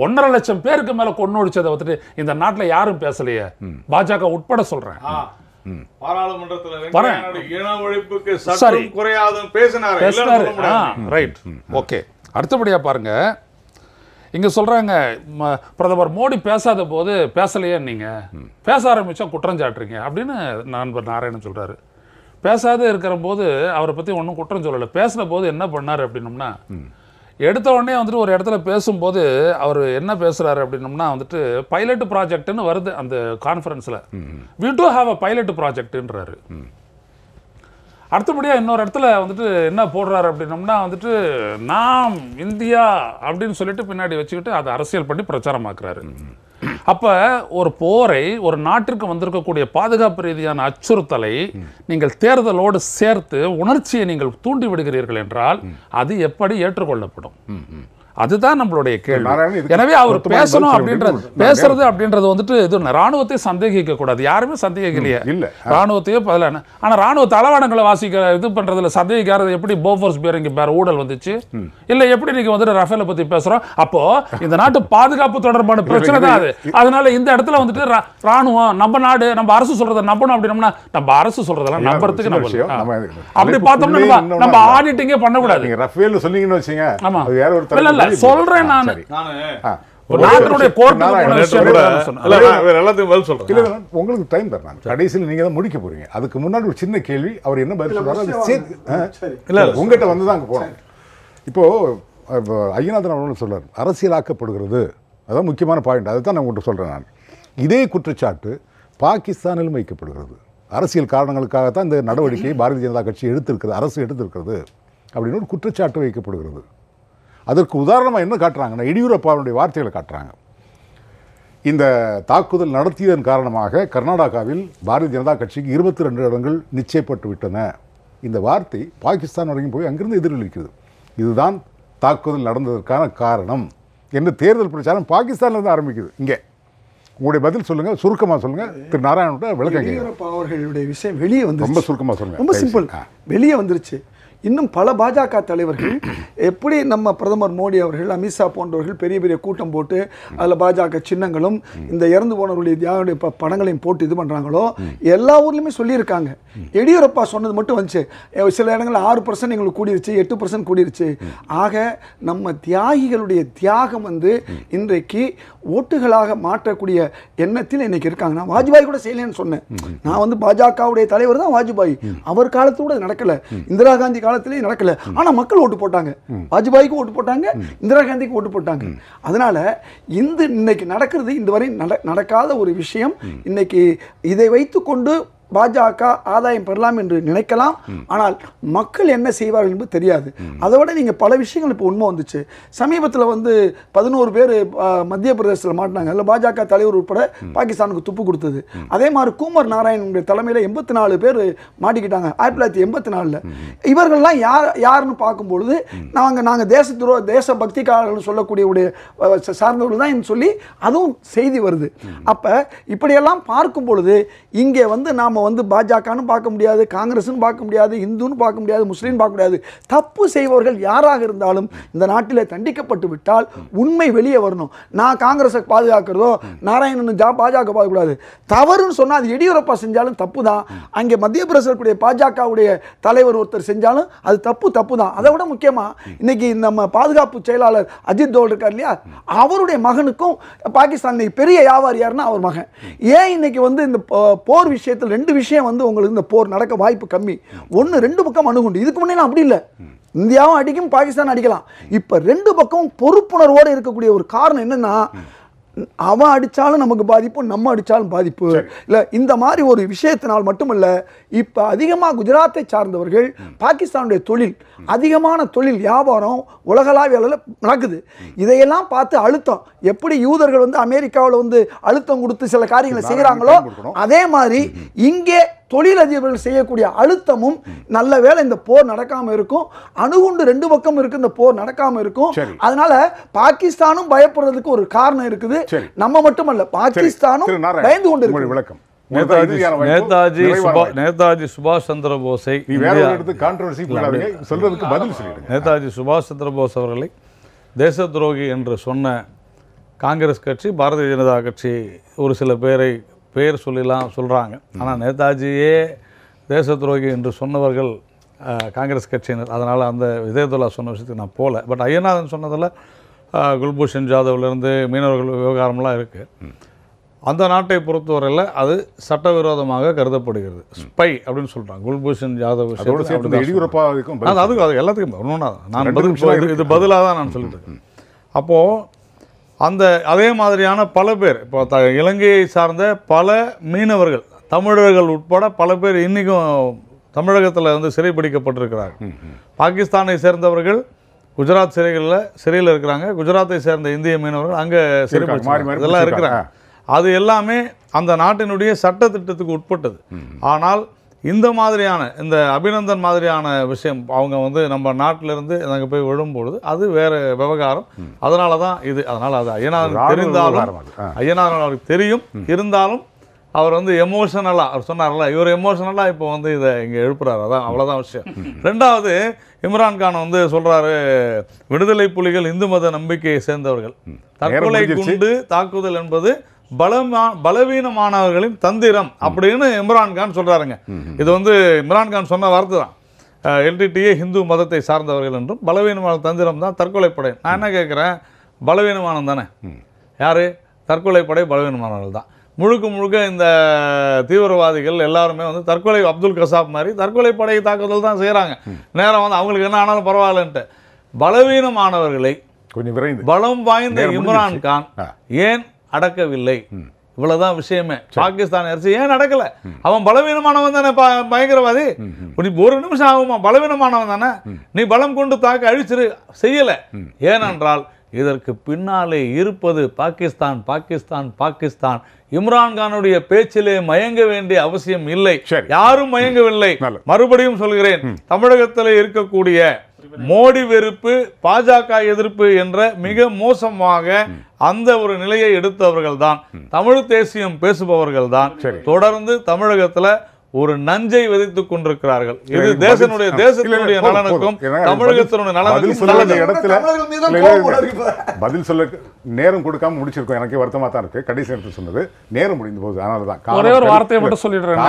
1.5 லட்சம் பேருக்கு மேல கொண்டு ஒடிச்சதை வந்துட்டு இந்த நாட்டுல யாரும் பேசலையே, பாஜக உட்பட சொல்றேன். அடுத்தபடியா பாருங்க, இங்க சொல்றாங்க பிரதமர் மோடி பேசாத போது பேசலையே, நீங்க பேச ஆரம்பிச்சா குற்றம் சாட்டுறீங்க அப்படின்னு நண்பர் நாராயணன் சொல்றாரு. பேசாத இருக்கிற போது அவரை பத்தி ஒன்றும் குற்றம் சொல்லலை. பேசின போது என்ன பண்ணாரு அப்படின்னோம்னா, எடுத்த உடனே வந்துட்டு ஒரு இடத்துல பேசும்போது அவர் என்ன பேசுறாரு அப்படின்னோம்னா வந்துட்டு பைலட் ப்ராஜெக்ட்னு வருது அந்த கான்ஃபரன்ஸ்ல. we do have a pilot ப்ராஜெக்ட்ன்றாரு. அடுத்தபடியாக இன்னொரு இடத்துல வந்துட்டு என்ன போடுறாரு அப்படின்னோம்னா வந்துட்டு நாம் இந்தியா அப்படின்னு சொல்லிட்டு பின்னாடி வச்சுக்கிட்டு அதை அரசியல் பண்ணி பிரச்சாரமாக்குறாரு. அப்போ ஒரு போரை, ஒரு நாட்டிற்கு வந்திருக்கக்கூடிய பாதுகாப்பு ரீதியான அச்சுறுத்தலை நீங்கள் தேர்தலோடு சேர்த்து உணர்ச்சியை நீங்கள் தூண்டி விடுகிறீர்கள் என்றால் அது எப்படி ஏற்றுக்கொள்ளப்படும்? அதுதான் நம்மளுடைய கேள்வி. எனவே அவர் பேசணும் பேசுறது அப்படின்றது வந்துட்டு இது ராணுவத்தை சந்தேகிக்க கூடாது. யாருமே சந்தேகிக்கலையே ராணுவத்தையோ. ஆனா ராணுவ தளவாடங்களை வாசிக்க இது பண்றதுல சந்தேகிக்காரது எப்படி போஃபோர்ஸ் பேரிங் பேர் ஊழல் வந்துச்சு, இல்ல எப்படி நீங்க வந்துட்டு ரஃபேல பத்தி பேசுறோம். அப்போ இந்த நாட்டு பாதுகாப்பு தொடர்பான பிரச்சனை தான் அது. அதனால இந்த இடத்துல வந்துட்டு ராணுவம் நம்ம நாடு, நம்ம அரசு சொல்றதை நம்பணும் அப்படின்னோம்னா நம்ம அரசு சொல்றதெல்லாம் நம்புறதுக்கு அப்படி பார்த்தோம்னா நம்ம ஆடிட்டிங்கே பண்ணக்கூடாது. ரஃபேல் சொன்னீங்கன்னு வச்சுங்க, ஆமா இல்ல சொல்றேன் நான். உங்களுக்கு டைம் தரேன், கடைசியில் நீங்க தான் முடிக்க போறீங்க. அதுக்கு முன்னாடி ஒரு சின்ன கேள்வி, அவர் என்ன பதில் சொல்றாரு உங்ககிட்ட வந்துதான் அங்க போனோம். இப்போ ஐயநாதன் அவர்கள் சொல்றாரு அரசியலாக்கப்படுகிறது, அதான் முக்கியமான பாயிண்ட். அதுதான் நான் உங்கள்கிட்ட சொல்றேன். நான் இதே குற்றச்சாட்டு பாகிஸ்தானிலும் வைக்கப்படுகிறது. அரசியல் காரணங்களுக்காகத்தான் இந்த நடவடிக்கையை பாரதிய ஜனதா கட்சி எடுத்திருக்கிறது, அரசு எடுத்திருக்கிறது அப்படின்னு ஒரு குற்றச்சாட்டு வைக்கப்படுகிறது. அதற்கு உதாரணமாக என்ன காட்டுறாங்கன்னா, எடியூரப்பாவுடைய வார்த்தைகளை காட்டுறாங்க. இந்த தாக்குதல் நடத்தியதன் காரணமாக கர்நாடகாவில் பாரதிய ஜனதா கட்சிக்கு 22 இடங்கள் நிச்சயப்பட்டு விட்டன. இந்த வார்த்தை பாகிஸ்தான் வரைக்கும் போய் அங்கிருந்து எதிரொலிக்கிறது. இதுதான் தாக்குதல் நடந்ததற்கான காரணம் என்று தேர்தல் பிரச்சாரம் பாகிஸ்தான்லேருந்து ஆரம்பிக்குது. இங்கே உங்களுடைய பதில் சொல்லுங்க, சுருக்கமாக சொல்லுங்க. திரு நாராயணோட விளக்கம். எடியூரப்பா அவர்களுடைய விஷயம் வெளியே வந்து ரொம்ப சுருக்கமாக சொல்லுங்க. ரொம்ப சிம்பிள், வெளியே வந்துருச்சு. இன்னும் பல பாஜக தலைவர்கள் எப்படி நம்ம பிரதமர் மோடி அவர்கள், அமித்ஷா போன்றவர்கள் பெரிய பெரிய கூட்டம் போட்டு அதில் பாஜக சின்னங்களும் இந்த இறந்து போனவர்களுடைய தியாகடைய படங்களையும் போட்டு இது பண்ணுறாங்களோ எல்லா ஊர்லேயுமே சொல்லியிருக்காங்க. எடியூரப்பா சொன்னது மட்டும் வந்துச்சு, சில இடங்களில் 6% எங்களுக்கு கூடிருச்சு, 8% கூடிருச்சு. ஆக நம்ம தியாகிகளுடைய தியாகம் வந்து இன்றைக்கு ஓட்டுகளாக மாற்றக்கூடிய எண்ணத்தில் இன்னைக்கு இருக்காங்க. நான் வாஜ்பாய் கூட செய்யலன்னு சொன்னேன். நான் வந்து பாஜகவுடைய தலைவர் தான் வாஜ்பாய். அவர் காலத்தோட நடக்கல, இந்திரா காந்தி காலத்திலேயே நடக்கல. ஆனா மக்கள் ஓட்டு போட்டாங்க, வாஜ்பாய்க்கு ஓட்டு போட்டாங்க, இந்திரா காந்திக்கு ஓட்டு போட்டாங்க. அதனால இந்த இன்னைக்கு நடக்கிறது இதுவரை நடக்காத ஒரு விஷயம். இன்னைக்கு இதை வைத்துக்கொண்டு பாஜக ஆதாயம் பெறலாம் என்று நினைக்கலாம். ஆனால் மக்கள் என்ன செய்வார்கள் என்பது தெரியாது. அதை விட நீங்கள் பல விஷயங்கள் இப்போ உண்மை வந்துச்சு. சமீபத்தில் வந்து 11 பேர் மத்திய பிரதேசத்தில் மாட்டினாங்க. அதில் பாஜக தலைவர் உட்பட பாகிஸ்தானுக்கு துப்பு கொடுத்தது. அதே மாதிரி கூமர் நாராயணனுடைய தலைமையில் 84 பேர் மாட்டிக்கிட்டாங்க 1984. இவர்கள்லாம் யாருன்னு பார்க்கும்பொழுது நாங்கள் தேசபக்திக்காரர்கள் சொல்லக்கூடிய சார்ந்தவர்கள் தான் சொல்லி அதுவும் செய்தி வருது. அப்போ இப்படியெல்லாம் பார்க்கும் பொழுது இங்கே வந்து நாம் வந்து பாஜகன்னு பார்க்க முடியாது, காங்கிரஸ்னு பார்க்க முடியாது, இந்துன்னு பார்க்க முடியாது, முஸ்லீம் பார்க்க முடியாது. தப்பு செய்பவர்கள் யாராக இருந்தாலும் இந்த நாட்டில் தண்டிக்கப்பட்டு விட்டால் உண்மை வெளியே வரணும். நான் காங்கிரஸை பாதுகாக்கிறதோ நாராயணன் பாஜக பாதுகாக்கூடாது. தவறுன்னு சொன்னால் அது எடியூரப்பா செஞ்சாலும் தப்பு தான். அங்கே மத்திய பிரதேசக்கூடிய பாஜகவுடைய தலைவர் ஒருத்தர் செஞ்சாலும் அது தப்பு தான். அதை விட முக்கியமாக இன்னைக்கு நம்ம பாதுகாப்பு செயலாளர் அஜித் தோவல் இருக்கார் இல்லையா, அவருடைய மகனுக்கும் பாகிஸ்தான் பெரிய வியாபாரி யாருன்னா அவர் மகன். ஏன் இன்னைக்கு வந்து இந்த போர் விஷயத்தில் 2 விஷயம் வந்து உங்களுக்கு இந்த போர் நடக்க வாய்ப்பு கம்மி. ஒன்று 2 பக்கம் அணுகுண்டு. இதுக்கு முன்னே அப்படி இல்லை. இந்தியாவும் அடிக்கும், பாகிஸ்தான் அடிக்கலாம். இப்போ 2 பக்கம் பொறுப்புணர்வோடு இருக்கக்கூடிய ஒரு காரணம் என்னன்னா, அவன் அடித்தாலும் நமக்கு பாதிப்பு, நம்ம அடித்தாலும் பாதிப்பு இல்லை. இந்த மாதிரி ஒரு விஷயத்தினால் மட்டுமல்ல, இப்போ அதிகமாக குஜராத்தை சார்ந்தவர்கள் பாகிஸ்தானுடைய தொழில், அதிகமான தொழில் வியாபாரம் உலகளாவிய அளவில் நடக்குது. இதையெல்லாம் பார்த்து அழுத்தம், எப்படி யூதர்கள் வந்து அமெரிக்காவில் வந்து அழுத்தம் கொடுத்து சில காரியங்களை செய்கிறாங்களோ அதே மாதிரி இங்கே தொழிலதிபர்கள் செய்யக்கூடிய அழுத்தமும் நல்ல வேளை இந்த போர் நடக்காம இருக்கும். அணுகுண்டு 2 பக்கம் இருக்கு, இந்த போர் நடக்காம இருக்கும். அதனால பாகிஸ்தானும் பயப்படுறதுக்கு ஒரு காரணம் இருக்குது. நம்ம மட்டுமல்ல, பாகிஸ்தானும் பயந்து கொண்டு இருக்கு. நேதாஜி சுபாஷ் சந்திர போஸை நேதாஜி சுபாஷ் சந்திர போஸ் அவர்களை தேச துரோகி என்று சொன்ன காங்கிரஸ் கட்சி, பாரதிய ஜனதா கட்சி ஒரு சில பேரை பேர் சொல்கிறாங்க. ஆனால் நேதாஜியே தேச துரோகி என்று சொன்னவர்கள் காங்கிரஸ் கட்சியினர். அதனால் அந்த விஜயதுல்லா சொன்ன விஷயத்துக்கு நான் போகல. பட் ஐயநாதன் சொன்னதில் குல்பூஷன் ஜாதவ்லேருந்து மீனவர்கள் விவகாரம்லாம் இருக்குது. அந்த நாட்டை பொறுத்தவரையில் அது சட்டவிரோதமாக கருதப்படுகிறது. ஸ்பை அப்படின்னு சொல்கிறாங்க. குல்பூஷன் ஜாதவ் அதுக்கு அது எல்லாத்துக்கும் ஒன்றுனா நான் இது பதிலாக தான் நான் சொல்லிட்டு. அப்போது அதே மாதிரியான பல பேர் இப்போ இலங்கையை சார்ந்த பல மீனவர்கள், தமிழர்கள் உட்பட பல பேர் இன்றைக்கும் தமிழகத்தில் வந்து சிறைப்பிடிக்கப்பட்டிருக்கிறார்கள். பாகிஸ்தானை சேர்ந்தவர்கள் குஜராத் சிறையில் இருக்கிறாங்க. குஜராத்தை சேர்ந்த இந்திய மீனவர்கள் அங்கே இதெல்லாம் இருக்கிறாங்க. அது எல்லாமே அந்த நாட்டினுடைய சட்டத்திட்டத்துக்கு உட்பட்டது. ஆனால் இந்த மாதிரியான இந்த அபிநந்தன் மாதிரியான விஷயம் அவங்க வந்து நம்ம நாட்டிலிருந்து அங்கே போய் விழும்பொழுது அது வேறு விவகாரம். அதனால தான் இது. அதனால் அது ஐயநாதனுக்கு தெரிந்தாலும், ஐயநாதன் அவருக்கு தெரியும், இருந்தாலும் அவர் வந்து எமோஷனலாக அவர் சொன்னார்ல, இவர் எமோஷனலாக இப்போ வந்து இதை இங்கே எழுப்புறாரு. அதான் அவ்வளோதான் விஷயம். 2வது இம்ரான்கான் வந்து சொல்கிறாரு, விடுதலை புலிகள் இந்து மத நம்பிக்கையை சேர்ந்தவர்கள், தற்கொலை குண்டு தாக்குதல் என்பது பலவீனமானவர்களின் தந்திரம் அப்படின்னு இம்ரான்கான் சொல்கிறாருங்க. இது வந்து இம்ரான்கான் சொன்ன வார்த்தை தான். எல்டிடிஏ ஹிந்து மதத்தை சார்ந்தவர்கள் என்றும் பலவீனமான தந்திரம் தான் தற்கொலைப்படை. நான் என்ன கேட்குறேன், பலவீனமானம் தானே? யார்? தற்கொலைப்படை பலவீனமானவர்கள் தான். முழுக்க இந்த தீவிரவாதிகள் எல்லாருமே வந்து தற்கொலை, அப்துல் கசாப் மாதிரி தற்கொலைப்படை தாக்குதல் தான் செய்கிறாங்க. நேரம் வந்து அவங்களுக்கு என்ன ஆனாலும் பரவாயில்லன்ட்டு. பலவீனமானவர்களை கொஞ்சம் விரைந்து பலம் வாய்ந்த இம்ரான்கான் ஏன் அடக்கவில்லை? இவ்வளவுதான் விஷயமே. பாகிஸ்தான் அரசு ஏன் நடக்கல? அவன் பலவீனமானவன் தானே பயங்கரவாதி. ஒரு நிமிஷம் ஆகுமா? பலவீனமானவன் தானே, நீ பலம் கொண்டு தாக்க அழிச்சிரு. செய்யல. ஏனென்றால் இதற்கு பின்னாலே இருப்பது பாகிஸ்தான் பாகிஸ்தான் பாகிஸ்தான். இம்ரான்கானுடைய பேச்சிலே மயங்க வேண்டிய அவசியம் இல்லை. யாரும் மயங்கவில்லை. மறுபடியும் சொல்கிறேன், தமிழகத்தில் இருக்கக்கூடிய மோடி வெறுப்பு, பாஜக எதிர்ப்பு என்ற மிக மோசமாக அந்த ஒரு நிலையை எடுத்தவர்கள் தான், தமிழ் தேசியம் பேசுபவர்கள் தான் தொடர்ந்து தமிழகத்தில் ஒரு நஞ்சை விதைத்துக் கொண்டிருக்கிறார்கள். இது தேசத்தினுடைய நலனுக்கும் தமிழகத்தினுடைய பதில் சொல்ல நேரம் கொடுக்காம முடிச்சிருக்கோம். எனக்கே வருத்தமா தான் இருக்கு. கடைசி நேரத்தில் சொன்னது நேரம் முடிந்து போகுது. அதனாலதான் ஒரே ஒரு வார்த்தையை மட்டும் சொல்லிடுறேன்.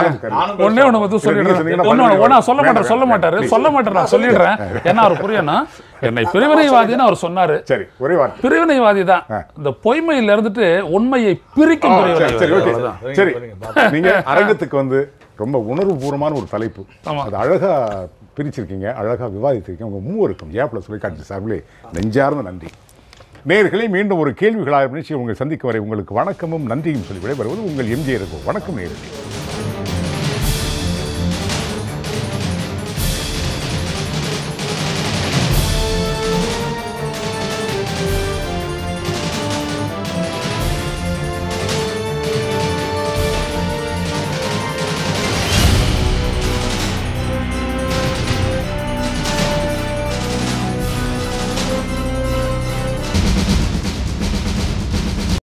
ஒன்னே ஒண்ணு மட்டும் சொல்லிடுறேன். சொல்ல மாட்டாரு. நான் சொல்லிடுறேன். என்ன அவர் புரியணும், என்னை பிரிவினைவாதின்னு அவர் சொன்னாரு. சரி, ஒரே வார்த்தை, பிரிவினைவாதி தான். இந்த பொய்மையில இருந்துட்டு உண்மையை பிரிக்கும். சரி, நீங்க அரங்கத்துக்கு வந்து ரொம்ப உணர்வுபூர்வமான ஒரு தலைப்பு, அது அழகா பிரிச்சிருக்கீங்க, அழகா விவாதித்திருக்கீங்க. உங்க மூவருக்கும் ஏப்ளஸ் தொலைக்காட்சி சார்பிலே நெஞ்சார்ந்த நன்றி. நேயர்களை மீண்டும் ஒரு கேள்விகளாக நிகழ்ச்சி உங்களை சந்திக்கும் வரை உங்களுக்கு வணக்கமும் நன்றியும் சொல்லி விடைபெறுவது உங்கள் எம்ஜே இருக்கும். வணக்கம் நேயர்களே.